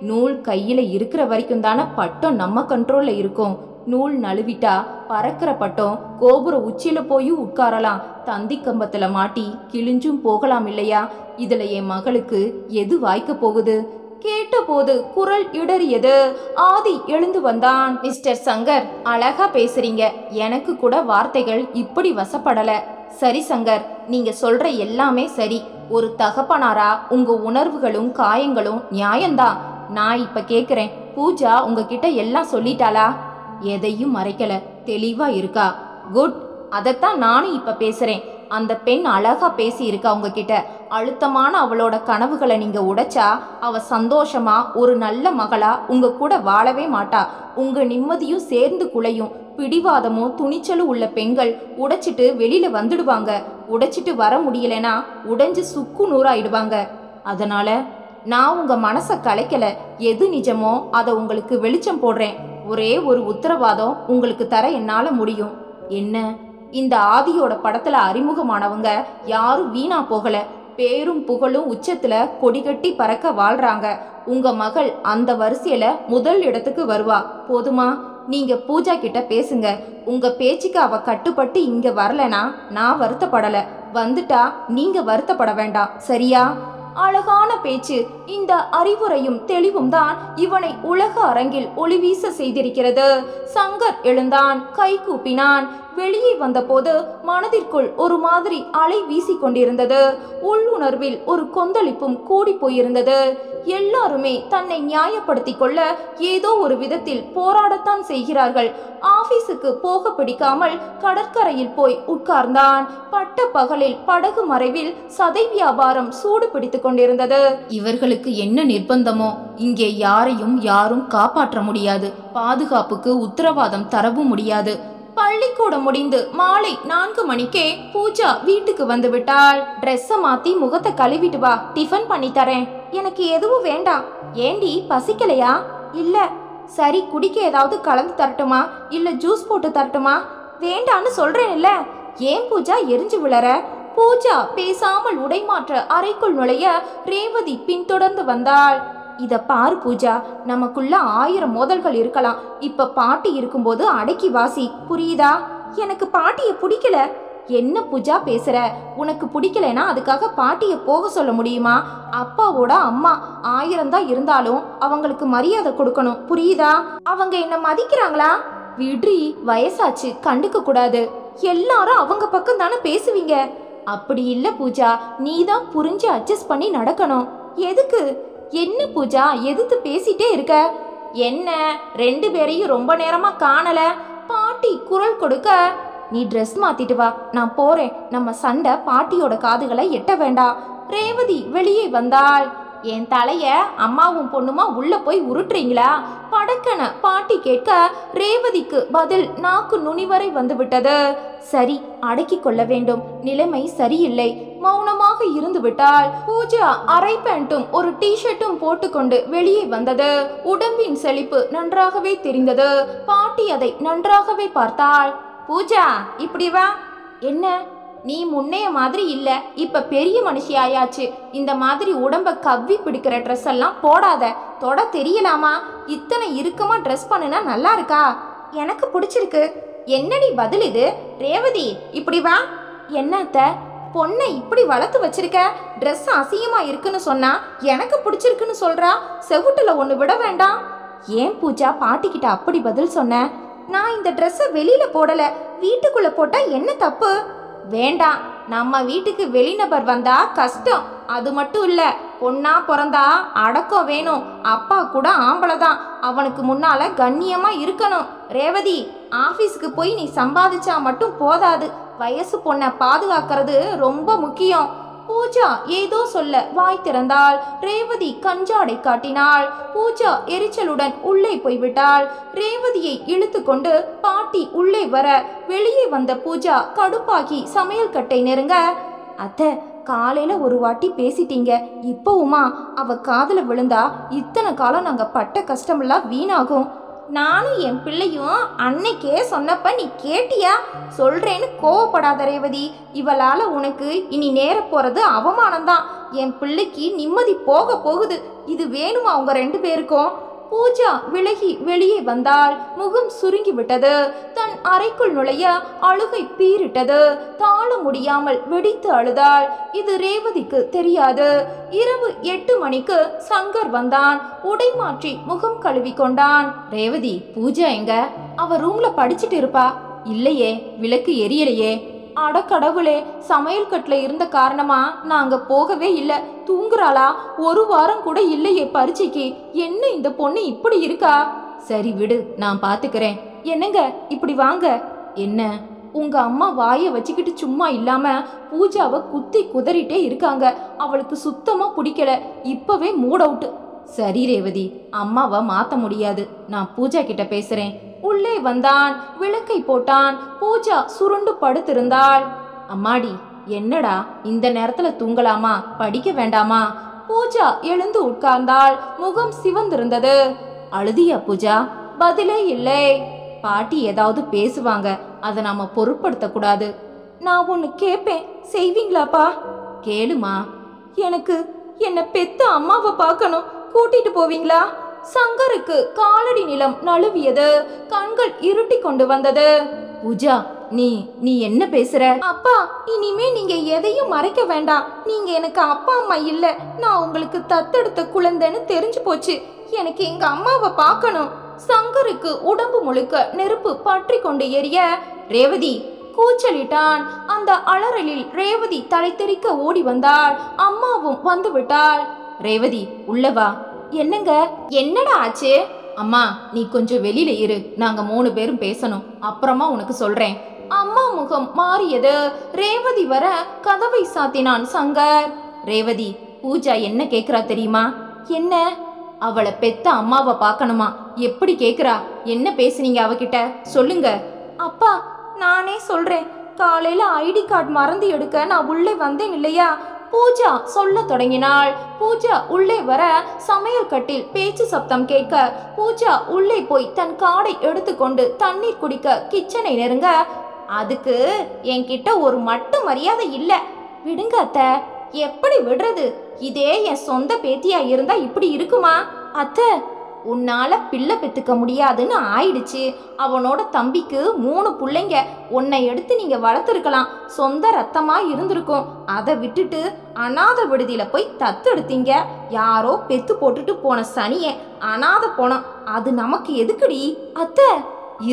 நூல் கையில இருக்கிற வரைக்கும் தானே பட்டம் நம்ம கண்ட்ரோல்ல இருக்கும். நூல் நழுவிட்டா பறக்கிற பட்டம் கோபுர உச்சியில போய் உட்காரலாம், தந்தி கம்பத்துல மாட்டி கிழிஞ்சும் போகலாம் இல்லையா? இதுல என் மகளுக்கு எது வாய்க்க போகுது? கேட்டபோது குரல் இடறியது. ஆதி எழுந்து வந்தான். மிஸ்டர் சங்கர், அழகா பேசுறீங்க, எனக்கு கூட வார்த்தைகள் இப்படி வசப்படல. சரி சங்கர், நீங்க சொல்ற எல்லாமே சரி. ஒரு தகப்பனாரா உங்க உணர்வுகளும் காயங்களும் நியாயம்தான். நான் இப்ப கேக்குறேன், பூஜா உங்ககிட்ட எல்லாம் சொல்லிட்டாளா? எதையும் மறைக்கல, தெளிவா இருக்கா. குட், அதைத்தான் நானும் இப்ப பேசுறேன். அந்த பெண் அழகா பேசி இருக்கா உங்ககிட்ட. அழுத்தமான அவளோட கனவுகளை நீங்க உடைச்சா அவ சந்தோஷமா ஒரு நல்ல மகளா உங்க கூட வாழவே மாட்டா. உங்க நிம்மதியும் சேர்ந்து குலையும். பிடிவாதமும் துணிச்சலும் உள்ள பெண்கள் உடைச்சிட்டு வெளியில வந்துடுவாங்க. உடைச்சிட்டு வர முடியலனா உடைஞ்சு சுக்கு நூறாயிடுவாங்க. அதனால நான் உங்க மனசை கலைக்கல. எது நிஜமோ அதை உங்களுக்கு வெளிச்சம் போடுறேன். ஒரே ஒரு உத்தரவாதம் உங்களுக்கு தர என்னால முடியும். என்ன? இந்த ஆதியோட படத்துல அறிமுகமானவங்க யாரும் வீணா போகல. பேரும் புகழும் உச்சத்துல கொடிகட்டி பறக்க வாழ்றாங்க. உங்க மகள் அந்த வரிசையில முதல் இடத்துக்கு வருவா. போதுமா? நீங்க பூஜா கிட்ட பேசுங்க. உங்க பேச்சுக்கு அவ கட்டுப்பட்டு இங்க வரலனா நான் வருத்தப்படல. வந்துட்டா நீங்க வருத்தப்பட வேண்டாம், சரியா? அழகான பேச்சு. இந்த அறிவுரையும் தெளிவும் தான் இவனை உலக அரங்கில் ஒளிவீச செய்திருக்கிறது. சங்கர் எழுந்தான், கை கூப்பினான். வெளியே வந்தபோது மனதிற்குள் ஒரு மாதிரி அலை வீசி கொண்டிருந்தது. உள்ளுணர்வில் ஒரு கொந்தளிப்பும் கூடி போயிருந்தது. எல்லாருமே தன்னை நியாயப்படுத்திக் கொள்ள ஏதோ ஒரு விதத்தில் போராடத்தான் செய்கிறார்கள். ஆபீஸுக்கு போக பிடிக்காமல் கடற்கரையில் போய் உட்கார்ந்தான். பட்ட பகலில் படகு மறைவில் சதை வியாபாரம் சூடு பிடித்து கொண்டிருந்தது. இவர்களுக்கு என்ன நிர்பந்தமோ? இங்கே யாரையும் யாரும் காப்பாற்ற முடியாது. பாதுகாப்புக்கு உத்தரவாதம் தரவும் முடியாது. பள்ளிக்கூடம் முடிந்து மாலை 4 மணிக்கே பூஜா வீட்டுக்கு வந்து விட்டாள். ட்ரெஸ்ஸை மாத்தி முகத்தை கழுவிட்டு வா, டிஃபன் பண்ணி தரேன். எனக்கு எதுவும் வேண்டாம். ஏண்டி, பசிக்கலையா? இல்ல. சரி, குடிக்க ஏதாவது கலந்து தரட்டுமா? இல்ல ஜூஸ் போட்டு தரட்டுமா? வேண்டான்னு சொல்றேன் இல்ல. ஏன் பூஜா எரிஞ்சு விழற? பூஜா பேசாமல் உடைமாற்ற அறைக்குள் நுழைய ரேவதி பின்தொடர்ந்து வந்தாள். இத பாரு பூஜா, நமக்குள்ள 1000 மோதல்கள் இருக்கலாம். இப்ப பாட்டி இருக்கும்போது அடக்கி வாசி, புரியுதா? எனக்கு பாட்டிய பிடிக்கல. என்ன பூஜா பேசுற? உனக்கு பிடிக்கலனா அதுக்காக பாட்டிய போக சொல்ல முடியுமா? அப்பாவோட அம்மா 1000 தான் இருந்தாலும் அவங்களுக்கு மரியாதை கொடுக்கணும், புரியுதா? அவங்க என்ன மதிக்கிறாங்களா? விட்ரி, வயசாச்சு, கண்டுக்க கூடாது. எல்லாரும் அவங்க பக்கம் தானே பேசுவீங்க. அப்படி இல்ல பூஜா, நீ தான் புரிஞ்சு அட்ஜஸ்ட் பண்ணி நடக்கணும். எதுக்கு? என்ன பூஜா எதிர்த்து பேசிட்டே இருக்க? என்ன, 2 பேரையும் ரொம்ப நேரமா காணல. பாட்டி குரல் கொடுக்க, நீ ட்ரெஸ் மாத்திட்டு வா, நான் போறேன். நம்ம சண்டை பாட்டியோட காதுகளை எட்ட வேண்டாம். ரேவதி வெளியே வந்தாள். என் தலைய அம்மாவும் பொண்ணுமா உள்ள போய் உருட்டுறீங்களா? படக்கன பாட்டி கேட்க ரேவதிக்கு பதில் நாக்கு நுனிவரை வந்து விட்டது. சரி, அடக்கி கொள்ள வேண்டும். நிலைமை சரியில்லை. மௌனமாக இருந்து விட்டாள். பூஜா அரை பேண்ட்டும் ஒரு டிஷர்ட்டும் போட்டுக்கொண்டு வெளியே வந்தது. உடம்பின் செழிப்பு நன்றாகவே தெரிந்தது. பாட்டி அதை நன்றாகவே பார்த்தாள். பூஜா, இப்படி வா. என்ன, நீ முன்னைய மாதிரி இல்ல, இப்ப பெரிய மனுஷி ஆயாச்சு. இந்த மாதிரி உடம்ப கவ்வி பிடிக்கிற ட்ரெஸ் எல்லாம் போடாத. தொட தெரியலாமா? இத்தனை இறுக்கமா ட்ரெஸ் பண்ணுனா நல்லா இருக்கா? எனக்கு பிடிச்சிருக்கு. என்னடி பதில் இது? ரேவதி, இப்படி வா. என்னத்த, பொண்ணை இப்படி வளர்த்து வச்சிருக்க? ட்ரெஸ் அசிங்கமா இருக்குன்னு சொன்னா எனக்கு பிடிச்சிருக்குன்னு சொல்றா. செவுட்டுல ஒண்ணு விட வேண்டாம். ஏன் பூஜா பாட்டிக்கிட்ட அப்படி பதில் சொன்ன? நான் இந்த ட்ரெஸ்ஸை வெளியில போடல, வீட்டுக்குள்ள போட்டா என்ன தப்பு? வேண்டாம், நம்ம வீட்டுக்கு வெளிநபர் வந்தா கஷ்டம். அது மட்டும் இல்ல, பொண்ணா பிறந்தா அடக்கம் வேணும். அப்பா கூட ஆம்பளை தான், அவனுக்கு முன்னால கண்ணியமா இருக்கணும். ரேவதி, ஆபீஸ்க்கு போய் நீ சம்பாதிச்சா மட்டும் போதாது, வயசு பொண்ணை பாதுகாக்கிறது ரொம்ப முக்கியம். பூஜா ஏதோ சொல்ல வாய் திறந்தாள். ரேவதி கஞ்சாடை காட்டினாள். பூஜா எரிச்சலுடன் உள்ளே போய்விட்டாள். ரேவதியை இழுத்து கொண்டு பாட்டி உள்ளே வர வெளியே வந்த பூஜா கடுப்பாகி சமையல் கட்டை நெருங்க, அத்தை, காலையில ஒரு வாட்டி பேசிட்டீங்க, இப்பவுமா அவ காதுல விழுந்தா இத்தனை காலம் நாங்க பட்ட கஷ்டமெல்லாம் வீணாகும். நானும் என் பிள்ளையும் அன்னைக்கே சொன்னப்ப நீ கேட்டியா? சொல்றேன்னு கோவப்படாத ரேவதி. இவளால உனக்கு இனி நேர போறது அவமானம்தான். என் பிள்ளைக்கு நிம்மதி போக போகுது. இது வேணுமா உங்க 2 பேருக்கும்? பூஜா விலகி வெளியே வந்தாள். முகம் சுருங்கி விட்டது. தன் அறைக்குள் நுழைய அழுகை பீரிட்டது. தாழ முடியாமல் வெடித்து அழுதாள். இது ரேவதிக்கு தெரியாது. இரவு 8 மணிக்கு சங்கர் வந்தான். உடை மாற்றி முகம் கழுவி கொண்டான். ரேவதி, பூஜா எங்க? அவ ரூம்ல படிச்சுட்டு இருப்பா. இல்லையே, விளக்கு எரியலையே. அடக்கடவுளே, சமையல் கட்டுல இருந்த காரணமா நாங்க போகவே இல்லை. தூங்குறாளா? 1 வாரம் கூட இல்லையே பரீட்சைக்கு. என்ன இந்த பொண்ணு இப்படி இருக்கா? சரி விடு, நான் பாத்துக்கிறேன். என்னங்க, இப்படி வாங்க. என்ன? உங்க அம்மா வாயை வச்சுக்கிட்டு சும்மா இல்லாம பூஜாவை குத்தி குதறிட்டே இருக்காங்க. அவளுக்கு சுத்தமா பிடிக்கல. இப்பவே மூட் அவுட். சரி ரேவதி, அம்மாவை மாத்த முடியாது. நான் பூஜா கிட்ட பேசுறேன். உள்ளே வந்தான். விளக்கை போட்டான். பூஜா சுருண்டு படுத்திருந்தாள். அம்மாடி, என்னடா இந்த நேரத்துல தூங்கலாமா? படிக்க வேண்டாமா? பூஜா எழுந்து உட்கார்ந்தாள். முகம் சிவந்திருந்தது. அழுதியா பூஜா? பதிலே இல்லை. பாட்டி ஏதாவது பேசுவாங்க, அதை நாம பொருட்படுத்த கூடாது. நான் ஒன்னு கேட்பேன், செய்வீங்களாப்பா? கேளுமா. எனக்கு என்ன பெத்த அம்மாவை பார்க்கணும், கூட்டிட்டு போவீங்களா? சங்கருக்கு காலடி நிலம் நழுவியது. கண்கள் இருட்டி கொண்டு வந்தது. பூஜா, நீ என்ன பேசுற? அப்பா, இனிமே நீங்க எதையும் மறைக்க வேண்டாம். நீங்க எனக்கு அப்பா அம்மா இல்ல, நான் உங்களுக்கு தத்தெடுத்த குழந்தைன்னு தெரிஞ்சு போச்சு. எனக்கு எங்க அம்மாவை பார்க்கணும். சங்கருக்கு உடம்பு முழுக்க நெருப்பு பற்றி கொண்டு எரிய ரேவதி கூச்சலிட்டான். அந்த அலறலில் ரேவதி தலை தெறிக்க ஓடி வந்தாள். அம்மாவும் வந்து விட்டாள். ரேவதி, உள்ளவா. என்னங்க? என்னடா ஆச்சு? அம்மா, நீ கொஞ்சம் வெளியில இரு, நாங்க 3 பேரும் பேசணும், அப்புறமா உனக்கு சொல்றேன். அம்மா முகம் மாறியது. ரேவதி வர கதவை சாத்தினான் சங்கர். ரேவதி, பூஜா என்ன கேக்குறா தெரியுமா? என்ன? அவளை பெத்த அம்மாவை பார்க்கணுமா? எப்படி கேக்குறா? என்ன பேசுனீங்க அவகிட்ட? சொல்லுங்க. அப்பா, நானே சொல்றேன். காலையில ஐடி கார்டு மறந்து எடுக்க நான் உள்ளே வந்தேன் இல்லையா? பூஜா சொல்ல தொடங்கினாள். பூஜா உள்ளே வர சமையல் கட்டில் பேச்சு சப்தம் கேட்க பூஜா உள்ளே போய் தன் கார்டை எடுத்துக்கொண்டு தண்ணீர் குடிக்க கிச்சனை நெருங்க, அதுக்கு என்கிட்ட ஒரு மட்டு மரியாதை இல்ல. விடுங்க அத்தை. எப்படி விடுறது? இதே என் சொந்த பேத்தியா இருந்தா இப்படி இருக்குமா? அத்தை, உன்னால பிள்ளை பெத்துக்க முடியாதுன்னு ஆயிடுச்சு. அவனோட தம்பிக்கு 3 பிள்ளைங்க. உன்னை எடுத்து நீங்க வளர்த்துருக்கலாம், சொந்த ரத்தமா இருந்திருக்கும். அதை விட்டுட்டு அநாத விடுதியில போய் தத்தெடுத்தீங்க. யாரோ பெத்து போட்டுட்டு போன சனிய அநாத போனோம். அது நமக்கு எதுக்குடி? அத்தை,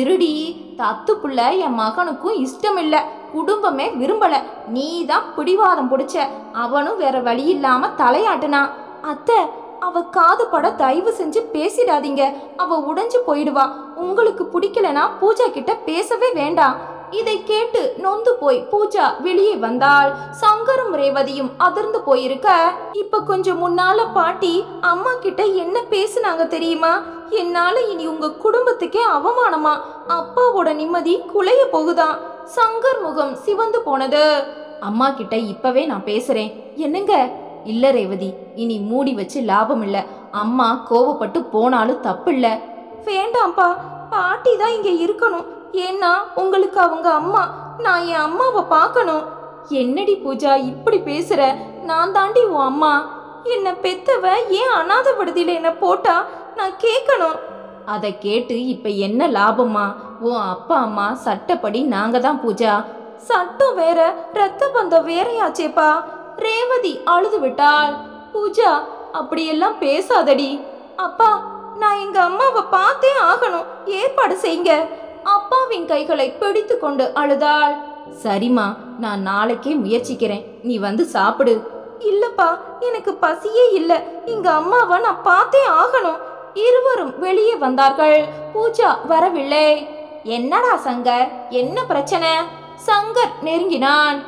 இருடி. தத்து புள்ள என் மகனுக்கும் இஷ்டம் இல்ல, குடும்பமே விரும்பல. நீ தான் பிடிவாதம் பிடிச்ச. அவனும் வேற வழி இல்லாம தலையாட்டுனான். அத்தை, அவ காது பட தயவு செஞ்சு பேசிடாதீங்க. அவ உடைஞ்சு போயிடுவா. உங்களுக்கு பிடிக்கலனா பூஜா கிட்ட பேசவே வேண்டாம். இதை கேட்டு நொந்து போய் பூஜா வெளியே வந்தாள். சங்கரும் ரேவதியும் அதிர்ந்து போயிருக்க, இப்ப கொஞ்சம் முன்னால பாட்டி அம்மா கிட்ட என்ன பேசுனாங்க தெரியுமா? என்னால இனி உங்க குடும்பத்துக்கே அவமானமா, அப்பாவோட நிம்மதி குலைய போகுதான். சங்கர் முகம் சிவந்து போனது. அம்மா கிட்ட இப்பவே நான் பேசுறேன். என்னங்க? இல்ல ரேவதி, இனி மூடி வச்சு லாபம் இல்ல. அம்மா கோவப்பட்டு போனாலும் தப்பு இல்ல. வேண்டாம்ப்பா, பாட்டி தான் இங்க இருக்கணும். ஏன்னா உங்களுக்கு அவங்க அம்மா. நான் என் அம்மாவை பார்க்கணும். என்னடி பூஜா இப்படி பேசுற? நான் தாண்டி உன் அம்மா. என்ன பெத்தவ ஏன் அநாத விடுதியில என்ன போட்டா? நான் கேட்கணும். அதை கேட்டு இப்ப என்ன லாபமா? உன் அப்பா அம்மா சட்டப்படி நாங்க தான் பூஜா. சட்டம் வேற, ரத்த பந்தம் வேறையாச்சேப்பா. ரேவதி அழுது விட்டாள். பூஜா, அப்படியெல்லாம் பேசாதடி. அப்பா, நான் எங்க அம்மாவை பார்த்தே ஆகணும், ஏற்பாடு செய்யுங்க. அப்பாவின் கைகளை பிடித்து கொண்டு அழுதாள். சரிம்மா, நான் நாளைக்கே முயற்சிக்கிறேன், நீ வந்து சாப்பிடு. இல்லப்பா, எனக்கு பசியே இல்ல, எங்க அம்மாவை நான் பார்த்தே ஆகணும். இருவரும் வெளியே வந்தார்கள். பூஜா வரவில்லை. என்னடா சங்கர், என்ன பிரச்சனை? சங்கர் நெருங்கினான்.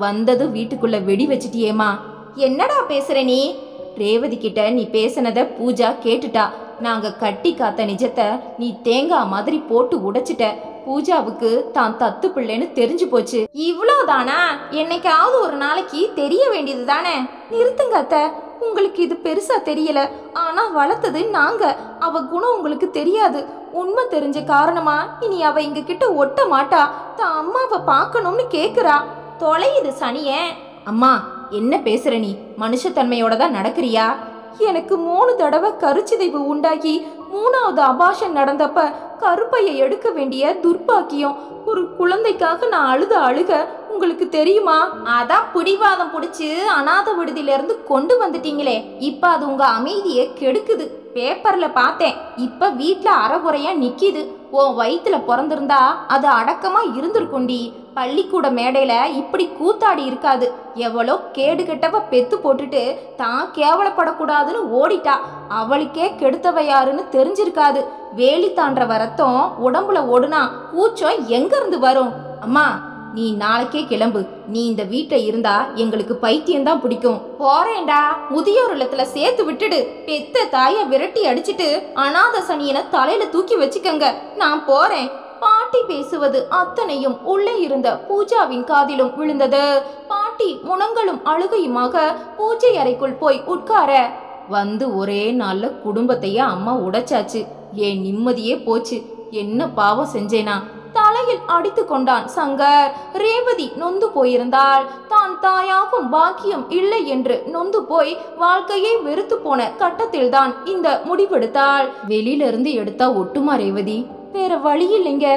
வந்தது வீட்டுக்குள்ள வெடி வச்சிட்டியேமா. என்னடா பேசுற நீ? ரேவதி கிட்ட நீ பேசினத பூஜா கேட்டுட்டா. நாங்க கட்டி காத்த நிஜத்தை நீ தேங்காய் மாதிரி போட்டு உடைச்சிட்ட. பூஜாவுக்கு தான் தத்து பிள்ளைன்னு தெரிஞ்சு போச்சு. இவ்வளவுதானா? என்னைக்காவது ஒரு நாளைக்கு தெரிய வேண்டியது தானே. நிறுத்துங்க அத்தை, உங்களுக்கு இது பெருசா தெரியல, ஆனா வளர்த்தது நாங்க. அவ குணம் உங்களுக்கு தெரியாது. உண்மை தெரிஞ்ச காரணமா இனி அவ எங்க கிட்ட ஒட்ட மாட்டா. தான் அம்மாவை பார்க்கணும்னு கேக்குறா. தொலையுது சனிய. அம்மா, என்ன பேசுற நீ? மனுஷத்தன்மையோட தான் நடக்கிறியா? எனக்கு 3 தடவை கருச்சிதைவு உண்டாகி 3வது அபாஷன் நடந்தப்ப கருப்பையை எடுக்க வேண்டிய துர்பாக்கியம். ஒரு குழந்தைக்காக நான் அழுக உங்களுக்கு தெரியுமா? அதான் பிடிவாதம் பிடிச்சு அநாத விடுதியில இருந்து கொண்டு வந்துட்டீங்களே, இப்ப அது உங்க அமைதியை கெடுக்குது. பேப்பர்ல பார்த்தேன், இப்ப வீட்டுல அறகுறையா நிக்கிது. உன் வயிற்றுல பிறந்திருந்தா அது அடக்கமா இருந்திருக்குண்டி. பள்ளிக்கூட மேடையில இப்படி கூத்தாடி இருக்காது. எவ்வளோ கேடு கெட்டவ பெத்து போட்டுட்டு தான் கேவலப்படக்கூடாதுன்னு ஓடிட்டா. அவளுக்கே கெடுத்தவ யாருன்னு தெரிஞ்சிருக்காது. வேலி தாண்ட வரத்தம் உடம்புல ஓடுனா கூச்சம் எங்க இருந்து வரும்? அம்மா, நீ நாளைக்கே கிளம்பு. நீ இந்த வீட்டை இருந்தா எங்களுக்கு பைத்தியம்தான் பிடிக்கும். போறேன்டா, முதியோர் இல்லத்துல சேர்த்து விட்டுடு. பெத்த தாய விரட்டி அடிச்சிட்டு அநாத சனியனை தலையில தூக்கி வச்சுக்கங்க. நான் போறேன். பாட்டி பேசுவது அத்தனையும் உள்ளே இருந்த பூஜாவின் காதிலும் விழுந்தது. பாட்டி முனங்களும் அழுகையுமாக பூஜை அறைக்குள் போய் உட்கார. வந்து ஒரே நாள்ல குடும்பத்தையே அம்மா உடைச்சாச்சு. என் நிம்மதியே போச்சு. என்ன பாவம் செஞ்சேனா? தலையில் அடித்து கொண்டான் சங்கர். ரேவதி நொந்து போயிருந்தாள். தான் தாயாகும் பாக்கியம் இல்லை என்று நொந்து போய் வாழ்க்கையை வெறுத்து போன கட்டத்தில் தான் இந்த முடிவெடுத்தாள். வெளியில இருந்து எடுத்தா ஒட்டுமா ரேவதி? வேற வழி இல்லைங்க.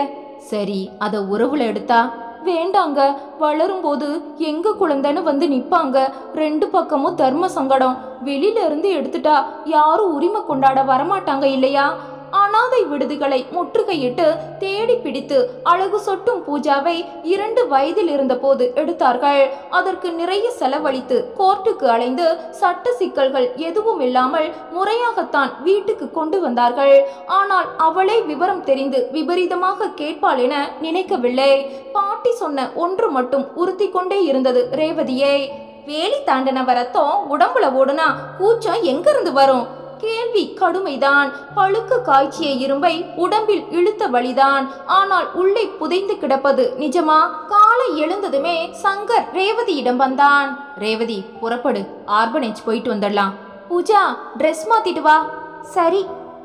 சரி, அத உறவுல எடுத்தா? வேண்டாங்க, வளரும்போது எங்க குழந்தைன்னு வந்து நிப்பாங்க. 2 பக்கமும் தர்ம சங்கடம். வெளியில இருந்து எடுத்துட்டா யாரும் உரிமை கொண்டாட வரமாட்டாங்க இல்லையா? அனாதை விடுதிகளை முற்றுகையிட்டு தேடி பிடித்து அழகு சொட்டும் பூஜாவை 2 வயதில் இருந்த போது எடுத்தார்கள். அதற்கு நிறைய செலவழித்து கோர்ட்டுக்கு அலைந்து சட்ட சிக்கல்கள் எதுவும் இல்லாமல் முறையாகத்தான் வீட்டுக்கு கொண்டு வந்தார்கள். ஆனால் அவளே விவரம் தெரிந்து விபரீதமாக கேட்பாள் என நினைக்கவில்லை. பாட்டி சொன்ன ஒன்று மட்டும் உறுத்தி கொண்டே இருந்தது ரேவதியை. வேலி தாண்டின வரத்தம் உடம்புல ஓடுனா கூச்சம் எங்க இருந்து வரும்? கேள்வி கடுமைதான். பழுக்க காய்ச்சிய இரும்பை உடம்பில் இழுத்த வழிதான். ஆனால் உள்ளே புதைந்து கிடப்பது நிஜமா? காலை எழுந்ததுமே சங்கர் ரேவதியிடம் வந்தான். ரேவதி, புறப்படு, ஆர்பனேஜ் போயிட்டு வந்துடலாம். பூஜா, ட்ரெஸ் மாத்திட்டு வா. சரி.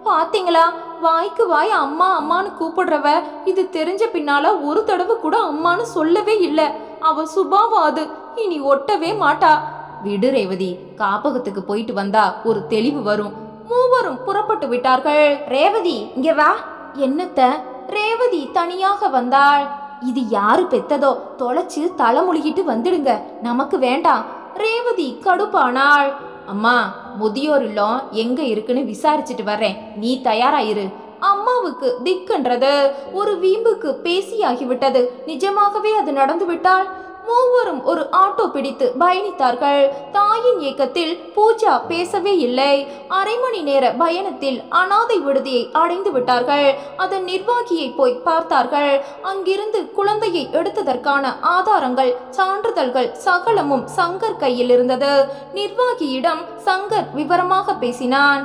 பாத்தீங்களா, வாய்க்கு வாய் அம்மா அம்மான்னு கூப்பிடுறவ இது தெரிஞ்ச பின்னால ஒரு தடவை கூட அம்மான்னு சொல்லவே இல்லை. அவ சுபாவம் அது. இனி ஒட்டவே மாட்டா. விடு ரேவதி, காப்பகத்துக்கு போயிட்டு வந்தா ஒரு தெளிவு வரும். மூவரும் புறப்பட்டு விட்டார்கள். ரேவதி, இங்க வா. என்னத்த? ரேவதி தனியாக வந்தாள். இது யாரு பெத்ததோ, தொலைச்சு தலைமுழுகிட்டு வந்துடுங்க, நமக்கு வேண்டாம். ரேவதி கடுப்பானாள். அம்மா, முதியோர் இல்லம் எங்க இருக்குன்னு விசாரிச்சுட்டு வர்றேன், நீ தயாராயிரு. அம்மாவுக்கு திக்கென்றது. ஒரு வீம்புக்கு பேசியாகிவிட்டது. நிஜமாகவே அது நடந்து விட்டால்? மூவரும் ஒரு ஆட்டோ பிடித்து பயணித்தார்கள். தாயின் ஏக்கத்தில் பூஜா பேசவே இல்லை. அரை மணி நேர பயணத்தில் அனாதை விடுதியை அடைந்து விட்டார்கள். அதன் நிர்வாகியை போய் பார்த்தார்கள். அங்கிருந்து குழந்தையை எடுத்ததற்கான ஆதாரங்கள், சான்றிதழ்கள் சகலமும் சங்கர் கையில் இருந்தது. நிர்வாகியிடம் சங்கர் விவரமாக பேசினான்.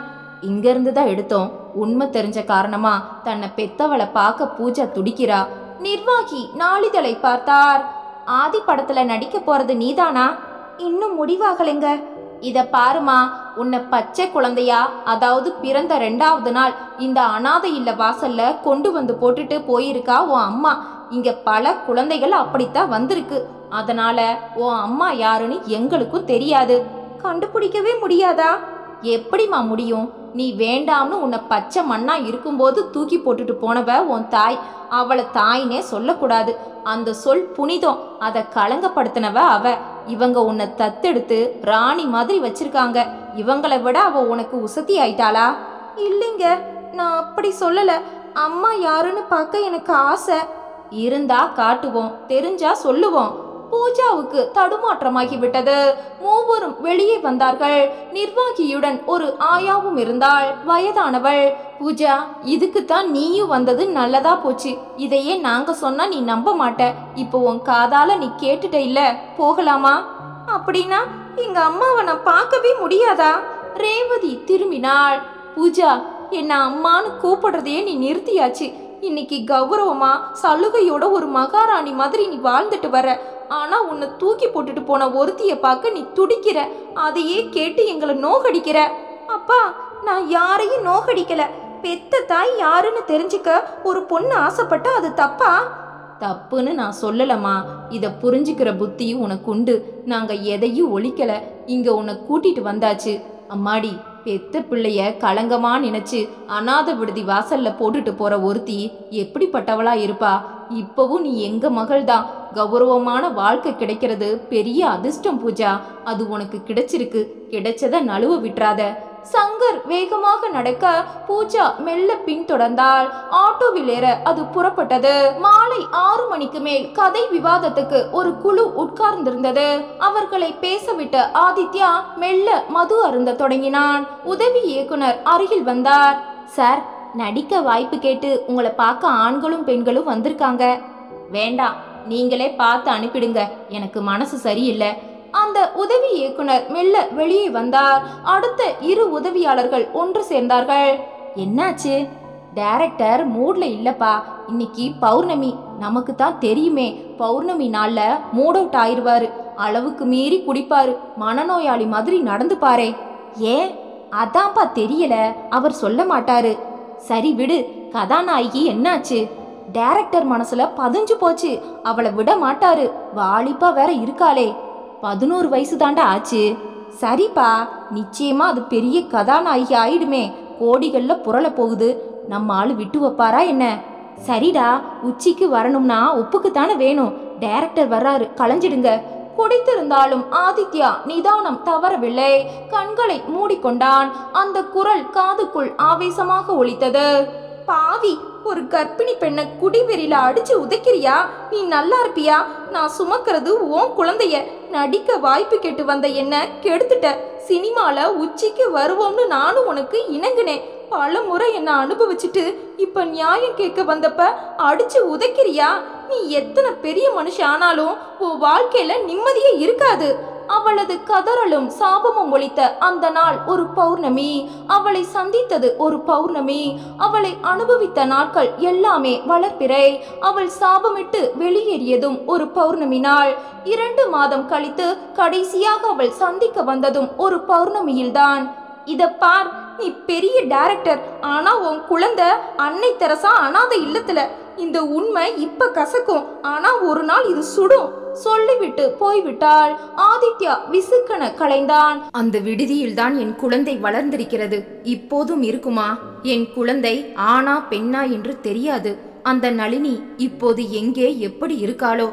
இங்கிருந்து தான் எடுத்தோம். உண்மை தெரிஞ்ச காரணமா தன்னை பெத்தவளை பார்க்க பூஜா துடிக்கிறா. நிர்வாகி நாளிதழை பார்த்தார். ஆதி படத்துல நடிக்க போறது நீதானா? இன்னும் முடிவாகலைங்க. இத பாருமா, உன்னை பச்சை குழந்தையா, அதாவது பிறந்த 2வது நாள் இந்த அனாதை இல்ல வாசல்ல கொண்டு வந்து போட்டுட்டு போயிருக்கா உன் அம்மா. இங்க பல குழந்தைகள் அப்படித்தான் வந்திருக்கு. அதனால உன் அம்மா யாருன்னு எங்களுக்கும் தெரியாது. கண்டுபிடிக்கவே முடியாதா? எப்படிமா முடியும்? நீ வேண்டாம்னு உன்னை பச்சை மண்ணா இருக்கும்போது தூக்கி போட்டுட்டு போனவ உன் தாய். அவளை தாயினே சொல்லக்கூடாது. அந்த சொல் புனிதம். அதை களங்கப்படுத்தினவ அவ. இவங்க உன்னை தத்தெடுத்து ராணி மாதிரி வச்சிருக்காங்க. இவங்களை விட அவ உனக்கு உசத்தி ஆயிட்டாளா? இல்லைங்க, நான் அப்படி சொல்லல. அம்மா யாருன்னு பார்க்க எனக்கு ஆசை. இருந்தா காட்டுவோம், தெரிஞ்சா சொல்லுவோம். பூஜாவுக்கு தடுமாற்றமாகிவிட்டது. மூவரும் வெளியே வந்தார்கள். நிர்வாகியுடன் ஒரு ஆயாவும் இருந்தாள், வயதானவள். பூஜா, இதுக்குத்தான் நீயும் வந்தது நல்லதா போச்சு. இதையே நாங்க சொன்னா நீ நம்ப மாட்ட. இப்போ உன் காதால நீ கேட்டுட்ட இல்ல, போகலாமா? அப்படின்னா எங்க அம்மாவை நான் பார்க்கவே முடியாதா? ரேவதி திரும்பினாள். பூஜா, என்ன அம்மான்னு கூப்பிடுறதையே நீ நிறுத்தியாச்சு. இன்னைக்கு கௌரவமா சலுகையோட ஒரு மகாராணி மாதிரி நீ வாழ்ந்துட்டு வர. ஆனா உன்னை தூக்கி போட்டுட்டு போன ஒருத்திய பார்க்க நீ துடிக்கிற. அதையே கேட்டு எங்களை நோகடிக்கிற. அப்பா, நான் யாரையும் நோகடிக்கல. பெத்த தாய் யாருன்னு தெரிஞ்சுக்க ஒரு பொண்ணு ஆசைப்பட்டா அது தப்பா? தப்புன்னு நான் சொல்லலம்மா. இதை புரிஞ்சுக்கிற புத்தி உனக்கு உண்டு. நாங்க எதையும் ஒழிக்கல. இங்க உன்னை கூட்டிட்டு வந்தாச்சு. அம்மாடி, பெத்த பிள்ளைய களங்கமா நினைச்சு அநாத விடுதி வாசல்ல போட்டுட்டு போற ஒருத்தி எப்படிப்பட்டவளா இருப்பா? இப்பவும் நீ எங்க மகள் தான். கௌரவமான வாழ்க்கை கிடைக்கிறது பெரிய அதிர்ஷ்டம் பூஜா. அது உனக்கு கிடைச்சிருக்கு. கிடைச்சத நழுவ விட்டுறாத. சங்கர் வேகமாக நடக்க பூஜா மெல்ல பின்தொடர்ந்தாள். ஆட்டோவில் ஏற அது புறப்பட்டது. மாலை 6 மணிக்கு மேல் கதை விவாதத்துக்கு ஒரு குழு உட்கார்ந்திருந்தது. அவர்களை பேசவிட்ட ஆதித்யா மெல்ல மது அருந்த தொடங்கினான். உதவி இயக்குனர் அருகில் வந்தார். சார், நடிக்க வாய்ப்பு கேட்டு உங்களை பார்க்க ஆண்களும் பெண்களும் வந்திருக்காங்க. வேண்டாம், நீங்களே பார்த்து அனுப்பிடுங்க. எனக்கு மனசு சரியில்லை. அந்த உதவி இயக்குனர் மெல்ல வெளியே வந்தார். அடுத்த 2 உதவியாளர்கள் ஒன்று சேர்ந்தார்கள். என்னாச்சு? டைரக்டர் மூட்ல இல்லப்பா. இன்னைக்கு பௌர்ணமி, நமக்கு தான் தெரியுமே. பௌர்ணமி நாள்ல மூட் அவுட் ஆயிருவாரு. அளவுக்கு மீறி குடிப்பாரு. மனநோயாளி மாதிரி நடந்து பாரே. ஏன்? அதான்ப்பா தெரியல. அவர் சொல்ல மாட்டாரு. சரி விடு. கதாநாயகி என்னாச்சு? டைரக்டர் மனசுல பதிஞ்சு போச்சு. அவளை விட மாட்டாரு. வாலிப்பா வேற இருக்காளே. 11 வயசு தாண்டா ஆச்சு. சரிப்பா, நிச்சயமா அது பெரிய கதாநாயகி ஆயிடுமே. கோடிகள்ல புரள போகுது. நம்ம ஆளு விட்டு வைப்பாரா என்ன? சரிடா, உச்சிக்கு வரணும்னா உப்புக்குத்தானே வேணும். டைரக்டர் வர்றாரு, களைஞ்சிடுங்க. குடித்திருந்தாலும் ஆதித்யா நிதானம் தவறவில்லை. கண்களை மூடிக்கொண்டான். அந்த குரல் காதுக்குள் ஆவேசமாக ஒலித்தது. பாவி, ஒரு கர்ப்பிணி பெண்ணை குடிவெறியில அடிச்சு உதைக்கிறியா? நீ நல்லா இருப்பியா? நான் சுமக்கிறது உன் குழந்தைய. நடிக்க வாய்ப்பு கேட்டு வந்த என்ன கெடுத்துட்ட. சினிமால உச்சிக்கு வருவோம்னு நானும் உனக்கு இணங்குனேன். பல முறை என்ன அனுபவிச்சுட்டு இப்ப நியாயம் கேட்க வந்தப்ப அடிச்சு உதைக்கிறியா? நீ எத்தனை பெரிய மனுஷன் ஆனாலும் உன் வாழ்க்கையில நிம்மதியே இருக்காது. அவளது கதறலும் சாபமும் ஒலித்த அந்த நாள் ஒரு பௌர்ணமி. அவளை சந்தித்தது ஒரு பௌர்ணமி. அவளை அனுபவித்த நாட்கள் எல்லாமே வளர்ப்பிறை. அவள் சாபமிட்டு வெளியேறியதும் ஒரு பௌர்ணமி நாள். 2 மாதம் கழித்து கடைசியாக அவள் சந்திக்க வந்ததும் ஒரு பௌர்ணமியில்தான். இத பார், நீ பெரிய டைரக்டர். ஆனா உன் குழந்தை அன்னை தெரசா அனாத இல்லத்துல. இந்த உண்மை இப்ப கசக்கும், ஆனா ஒரு நாள் இது சுடும். சொல்லிவிட்டு போய்விட்டாள். ஆதித்யா விசுக்கன கலைந்தான். அந்த விடுதியில் தான் என் குழந்தை வளர்ந்திருக்கிறது. இப்போதும் இருக்குமா? என் குழந்தை ஆனா பெண்ணா என்று தெரியாது. அந்த நளினி இப்போது எங்கே எப்படி இருக்காளோ?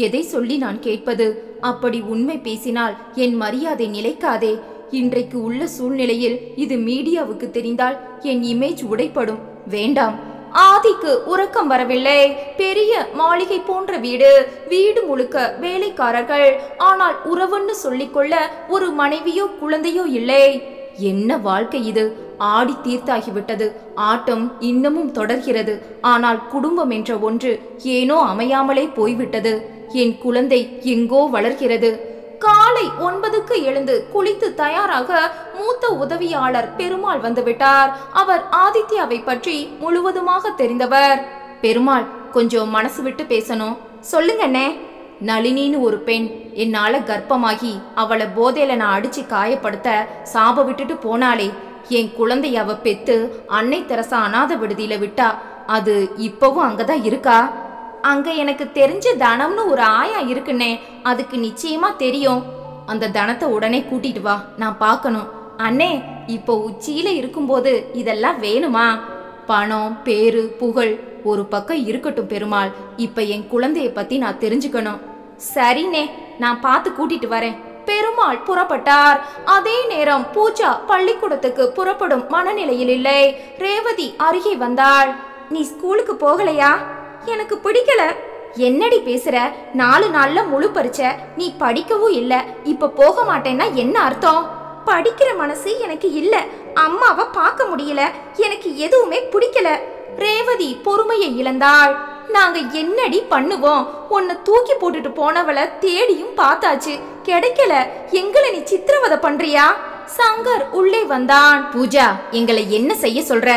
எதை சொல்லி நான் கேட்பது? அப்படி உண்மை பேசினால் என் மரியாதை நிலைக்காதே. இன்றைக்கு உள்ள சூழ்நிலையில் இது மீடியாவுக்கு தெரிந்தால் என் இமேஜ் உடைப்படும். வேண்டாம். ஆதிக்கு உறக்கம் வரவில்லை. பெரிய மாளிகை போன்ற வீடு. வீடு முழுக்க வேலைக்காரர்கள். ஆனால் உறவுன்னு சொல்லிக்கொள்ள ஒரு மனைவியோ குழந்தையோ இல்லை. என்ன வாழ்க்கை இது? ஆடி தீர்த்தாகிவிட்டது. ஆட்டம் இன்னமும் தொடர்கிறது. ஆனால் குடும்பம் என்ற ஒன்று ஏனோ அமையாமலே போய்விட்டது. என் குழந்தை எங்கோ வளர்கிறது. காலை 9க்கு எழுந்து குளித்து தயாராக மூத்த உதவியாளர் பெருமாள் வந்துவிட்டார். அவர் ஆதித்யாவை பற்றி முழுவதுமாக தெரிந்தவர். பெருமாள், கொஞ்சம் மனசு விட்டு பேசணும். சொல்லுங்கண்ணே. நளினின்னு ஒரு பெண் என்னால கர்ப்பமாகி அவளை போதையில நான் அடிச்சு காயப்படுத்த சாப விட்டுட்டு போனாலே. என் குழந்தைய அவ பெத்து அன்னை தெரசா அநாத விடுதியில விட்டா. அது இப்பவும் அங்கதான் இருக்கா? அங்க எனக்கு தெரிஞ்ச தனம்னு ஒரு ஆயா இருக்குன்னே. அதுக்கு நிச்சயமா தெரியும். அந்த தனத்தை உடனே கூட்டிட்டு வா, நான் பார்க்கணும். அண்ணே, இப்போ உச்சியில இருக்கும்போது இதெல்லாம் வேணுமா? பணம், பேரு, புகழ் ஒரு பக்கம் இருக்கட்டும் பெருமாள். இப்ப என் குழந்தைய பத்தி நான் தெரிஞ்சுக்கணும். சரிண்ணே, நான் பார்த்து கூட்டிட்டு வரேன். பெருமாள் புறப்பட்டார். அதே நேரம் பூஜா பள்ளிக்கூடத்துக்கு புறப்படும் மனநிலையில் இல்லை. ரேவதி அருகே வந்தாள். நீ ஸ்கூலுக்கு போகலையா? எனக்கு பிடிக்கல. என்னடி பேசுற? 4 நாள்ல முழு பரீட்சை, நீ படிக்கவும் இல்ல, இப்ப போக மாட்டேன்னா என்ன அர்த்தம்? படிக்கிற மனசு எனக்கு இல்ல, அம்மாவை பார்க்க முடியல, எனக்கு எதுவுமே பிடிக்கல. ரேவதி பொறுமையை இழந்தாள். நாங்க என்னடி பண்ணுவோம்? உன்னை தூக்கி போட்டுட்டு போனவளை தேடியும் பார்த்தாச்சு, கிடைக்கல. எங்களை நீ சித்திரவதை பண்றியா? சங்கர் உள்ளே வந்தான். பூஜா, எங்களை என்ன செய்ய சொல்ற?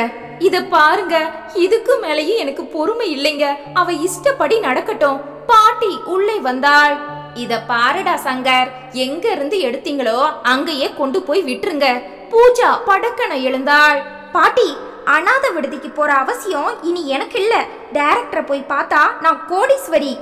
இத பாருங்க, இதுக்கு மேலேயும் எனக்கு பொறுமை இல்லைங்க. அவ இஷ்டப்படி நடக்கட்டும். பாட்டி உள்ளே வந்தாள். இத பாருடா சங்கர், எங்க இருந்து எடுத்தீங்களோ அங்கேயே கொண்டு போய் விட்டுருங்க. பூஜா படக்கன எழுந்தாள். பாட்டி, அனாதை விடுதிக்கு போற அவசியம் இனி எனக்கு இல்ல. டைரக்டரை போய் பார்த்தா நான் கோடீஸ்வரி.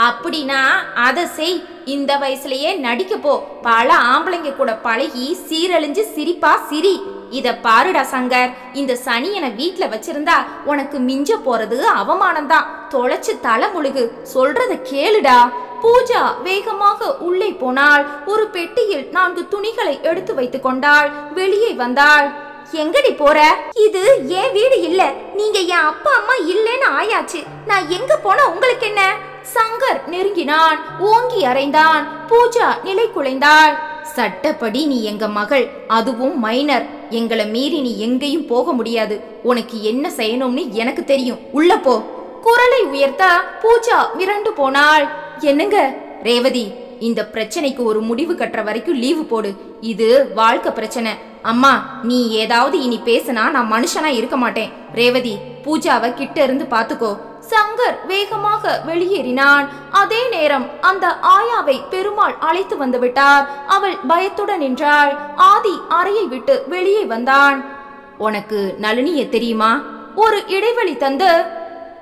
அப்படின்னா அதை செய். இந்த வயசுலயே நடிக்க போ. பல ஆம்பளைங்க கூட பழகி சீரழிஞ்சு சிரிப்பா சிரி. இத பாருடா சங்கர், இந்த சனியனை வீட்டுல வச்சிருந்தா உனக்கு மிஞ்ச போறது அவமானம்தான். தொலைச்சு தலை முழுகு. சொல்றத கேளுடா. பூஜா வேகமாக உள்ளே போனாள். ஒரு பெட்டியில் 4 துணிகளை எடுத்து வைத்துக் கொண்டாள். வெளியே வந்தாள். எங்கடி போற? இது என் வீடு இல்ல, நீங்க என் அப்பா அம்மா இல்லைன்னு ஆயாச்சு. நான் எங்க போன உங்களுக்கு என்ன? சங்கர் நெருங்கினான், ஓங்கி அறைந்தான். பூஜா நிலை குலைந்தாள். சட்டப்படி நீ எங்க மகள், அதுவும் மைனர். எங்களை மீறி நீ எங்கேயும் போக முடியாது. உனக்கு என்ன செய்யணும்னு எனக்கு தெரியும். உள்ள போ. குரலை உயர்த்த பூஜா மிரண்டு போனாள். என்னங்க ரேவதி, இந்த பிரச்சனைக்கு ஒரு முடிவு கட்டுற வரைக்கும் லீவு போடு. இது வாழ்க்கை பிரச்சனை. அம்மா, நீ ஏதாவது இனி பேசினா நான் மனுஷனா இருக்க மாட்டேன். ரேவதி, பூஜாவை கிட்ட இருந்து பாத்துக்கோ. சங்கர் வேகமாக வெளியேறினான். அதே நேரம் அந்த ஆயாவை பெருமாள் அழைத்து வந்து விட்டார். அவள் பயத்துடன் நின்றாள். ஆதி அறையை விட்டு வெளியே வந்தான். உனக்கு நளினிய தெரியுமா? ஒரு இடைவெளி தந்து,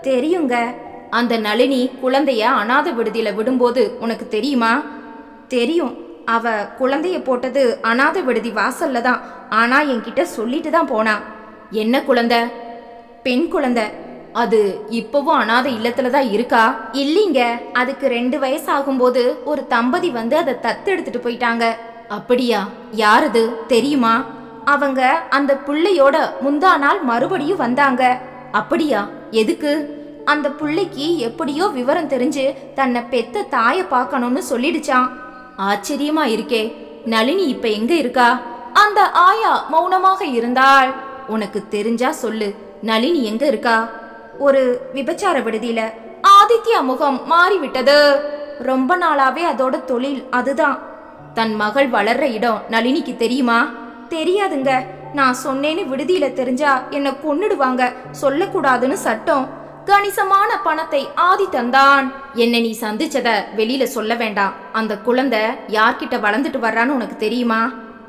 தெரியுங்க. அந்த நளினி குழந்தைய அனாதை விடுதியில விடும்போது உனக்கு தெரியுமா? தெரியும். அவ குழந்தைய போட்டது அனாதை விடுதி வாசல்ல தான். ஆனா என்கிட்ட சொல்லிட்டு தான் போனா. என்ன குழந்தை? பெண் குழந்தை. அது இப்பவும் அனாதை இல்லத்துல தான் இருக்கா? இல்லீங்க, அதுக்கு 2 வயசு ஆகும்போது ஒரு தம்பதி வந்து அதை தத்தெடுத்துட்டு போயிட்டாங்க. அப்படியா? யாரது தெரியுமா? அவங்க அந்த பிள்ளையோட முந்தா நாள் மறுபடியும் வந்தாங்க. அப்படியா? எதுக்கு? அந்த பிள்ளைக்கு எப்படியோ விவரம் தெரிஞ்சு தன்னை பெத்த தாயை பார்க்கணும்னு சொல்லிடுச்சான். ஆச்சரியமா இருக்கே. நளினி இப்ப எங்க இருக்கா? அந்த ஆயா மௌனமாக இருந்தாள். உனக்கு தெரிஞ்சா சொல்லு, நளினி எங்க இருக்கா? ஒரு விபச்சார விடுதியில. ஆதித்யா முகம் மாறிவிட்டது. ரொம்ப நாளாவே அதோட தொழில் அதுதான். தன் மகள் வளர்ற இடம் நளினிக்கு தெரியுமா? தெரியாதுங்க. நான் சொன்னேன்னு விடுதியில தெரிஞ்சா என்ன கொன்னுடுவாங்க. சொல்லக்கூடாதுன்னு சட்டம். கணிசமான பணத்தை ஆதி தந்தான். என்ன நீ சந்திச்சத வெளியில சொல்ல வேண்டாம். அந்த குழந்தை யார்கிட்ட வளர்ந்துட்டு வர்றான்னு உனக்கு தெரியுமா?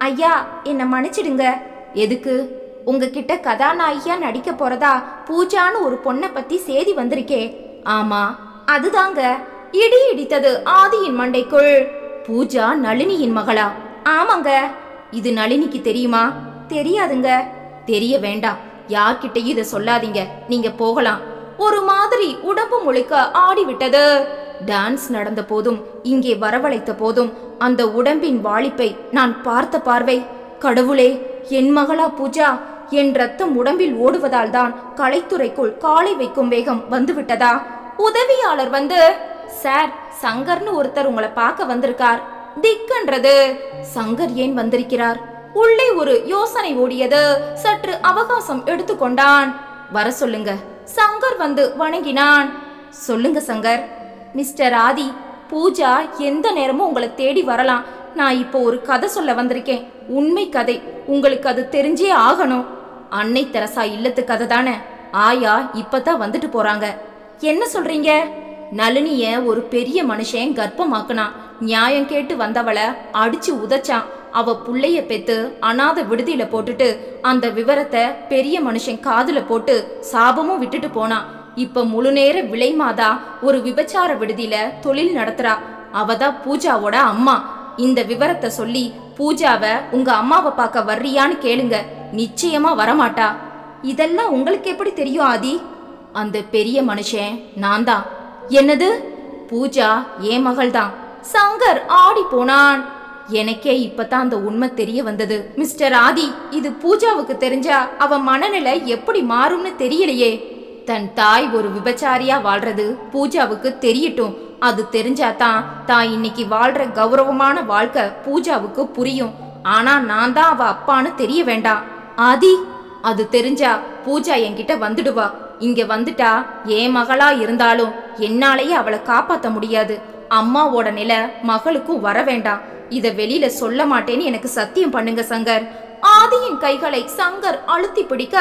ஐயா, என்ன மன்னிச்சிடுங்க. எதுக்கு? உங்ககிட்ட கதாநாயகியா நடிக்க போறதா பூஜான்னு ஒரு பொண்ணை பத்தி செய்தி வந்திருக்கே. ஆமா, அதுதாங்க. இடி இடித்தது ஆதியின் மண்டைக்குள். பூஜா நளினியின் மகளா? ஆமாங்க. இது நளினிக்கு தெரியுமா? தெரியாதுங்க. தெரிய வேண்டாம். யார்கிட்டயும் இதை சொல்லாதீங்க. நீங்க போகலாம். ஒரு மாதிரி உடம்பு முழுக்க ஆடிவிட்டது. டான்ஸ் நடந்த போதும் இங்கே வரவழைத்த போதும் அந்த உடம்பின் வாலிப்பை நான் பார்த்த பார்வை. கடவுளே, என் மகளா பூஜா? என் ரத்தம் உடம்பில் ஓடுவதால் தான் கலைத்துறைக்குள் காலை வைக்கும் வேகம் வந்துவிட்டதா? உதவியாளர் வந்து, சார், சங்கர்னு ஒருத்தர் உங்களை பார்க்க வந்திருக்கார். திக்கன்றது. சங்கர் ஏன் வந்திருக்கிறார்? உள்ளே ஒரு யோசனை ஓடியது. சற்று அவகாசம் எடுத்துக்கொண்டான். வர சொல்லுங்க. சங்கர் வந்து வணங்கினான். சொல்லுங்க சங்கர். மிஸ்டர் ஆதி, பூஜா எந்த நேரமும் உங்களை தேடி வரலாம். நான் இப்போ ஒரு கதை சொல்ல வந்திருக்கேன். உண்மை கதை. உங்களுக்கு அது தெரிஞ்சே ஆகணும். அன்னை தெரசா இல்லத்து கதை தானே? ஆயா இப்பதான் வந்துட்டு போறாங்க. என்ன சொல்றீங்க? நளினிய ஒரு பெரிய மனுஷன் கர்ப்பமாக்குனான். நியாயம் கேட்டு வந்தவளை அடிச்சு உதச்சான். அவ புள்ளைய பெத்து அனாதை விடுதியில போட்டுட்டு அந்த விவரத்தை பெரிய மனுஷன் காதுல போட்டு சாபமும் விட்டுட்டு போனான். இப்ப முழு நேர விலைமாதா ஒரு விபச்சார விடுதியில தொழில் நடத்துறா. அவதான் பூஜாவோட அம்மா. இந்த விவரத்தை சொல்லி பூஜாவை உங்க அம்மாவை பார்க்க வர்றியான்னு கேளுங்க. நிச்சயமா வரமாட்டா. இதெல்லாம் உங்களுக்கு எப்படி தெரியும் ஆதி? அந்த பெரிய மனுஷன் நான் தான். என்னது? பூஜா என் மகள் தான். சங்கர் ஆடி போனான். எனக்கே இப்பதான் அந்த உண்மை தெரிய வந்தது. மிஸ்டர் ஆதி, இது பூஜாவுக்கு தெரிஞ்சா அவ மனநிலை எப்படி மாறும்னு தெரியலையே. தன் தாய் ஒரு விபச்சாரியா வாழ்றது பூஜாவுக்கு தெரியட்டும். அது தெரிஞ்சாதான் தான் இன்னைக்கு வாழ்ற கௌரவமான வாழ்க்கை பூஜாவுக்கு புரியும். ஆனா நான் தான் அவ அப்பான்னு தெரிய வேண்டாம். ஆதி, அது தெரிஞ்சா பூஜா என்கிட்ட வந்துடுவா. இங்க வந்துட்டா என் மகளா இருந்தாலும் என்னாலேயே அவளை காப்பாத்த முடியாது. அம்மாவோட நிலை மகளுக்கும் வர வேண்டாம். இத வெளியில சொல்ல மாட்டேன்னு எனக்கு சத்தியம் பண்ணுங்க சங்கர். ஆதியின் கைகளை சங்கர் அழுத்தி பிடிக்க,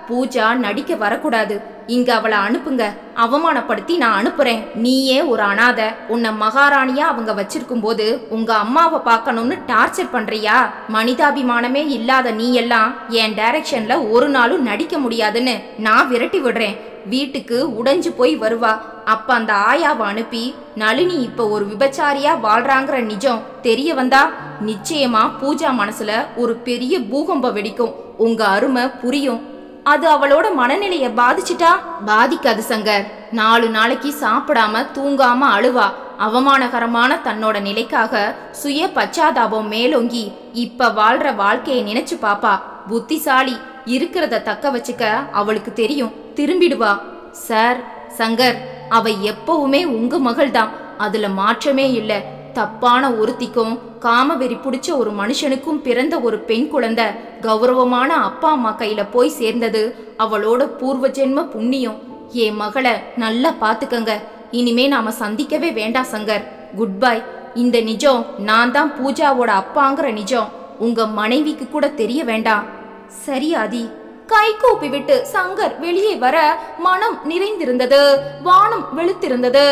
பூஜா நடிக்க வரக்கூடாது. இங்க அவளை அனுப்புங்க. அவமானப்படுத்தி நான் அனுப்புறேன். நீயே ஒரு அனாதை. உன்னை மகாராணியா அவங்க வச்சிருக்கும் போது உங்க அம்மாவை பார்க்கணும்னு டார்ச்சர் பண்றியா? மனிதாபிமானமே இல்லாத நீ எல்லாம் என் டைரக்ஷன்ல ஒரு நாளும் நடிக்க முடியாதுன்னு நான் விரட்டி விடுறேன். வீட்டுக்கு உடைஞ்சு போய் வருவா. அப்ப அந்த ஆயாவை அனுப்பி நளினி இப்ப ஒரு விபச்சாரியா வாழ்றாங்கிற நிஜம் தெரிய வந்தா நிச்சயமா பூஜா மனசுல ஒரு பெரிய பூகம்பம் வெடிக்கும். உங்க அருமை புரியும். அது அவளோட மனநிலைய பாதிச்சுட்டா? பாதிக்காது சங்கர். 4 நாளைக்கு சாப்பிடாம தூங்காம அழுவா. அவமானகரமான தன்னோட நிலைக்காக சுய பச்சாதாபம் மேலோங்கி இப்ப வாழ்ற வாழ்க்கையை நினைச்சு பாப்பா. புத்திசாலி. இருக்கிறத தக்க வச்சுக்க அவளுக்கு தெரியும். திரும்பிடுவா. சார், சங்கர், அவ எப்பவுமே உங்க மகள்தான். அதுல மாற்றமே இல்ல. தப்பான ஒருத்திக்கும் காமவெறி பிடிச்ச ஒரு மனுஷனுக்கும் பிறந்த ஒரு பெண் குழந்தை கௌரவமான அப்பா அம்மா கையில போய் சேர்ந்தது அவளோட பூர்வ ஜென்ம புண்ணியம். என் மகளை நல்லா பாத்துக்கங்க. இனிமே நாம சந்திக்கவே வேண்டாம் சங்கர். Good bye. இந்த நிஜம் நான் தான் பூஜாவோட அப்பாங்கிற நிஜம் உங்க மனைவிக்கு கூட தெரிய வேண்டாம். சரி ஆதி. கை கூப்பி விட்டு சங்கர் வெளியே வர மனம் நிறைந்திருந்தது. வானம் வெளுத்திருந்தது.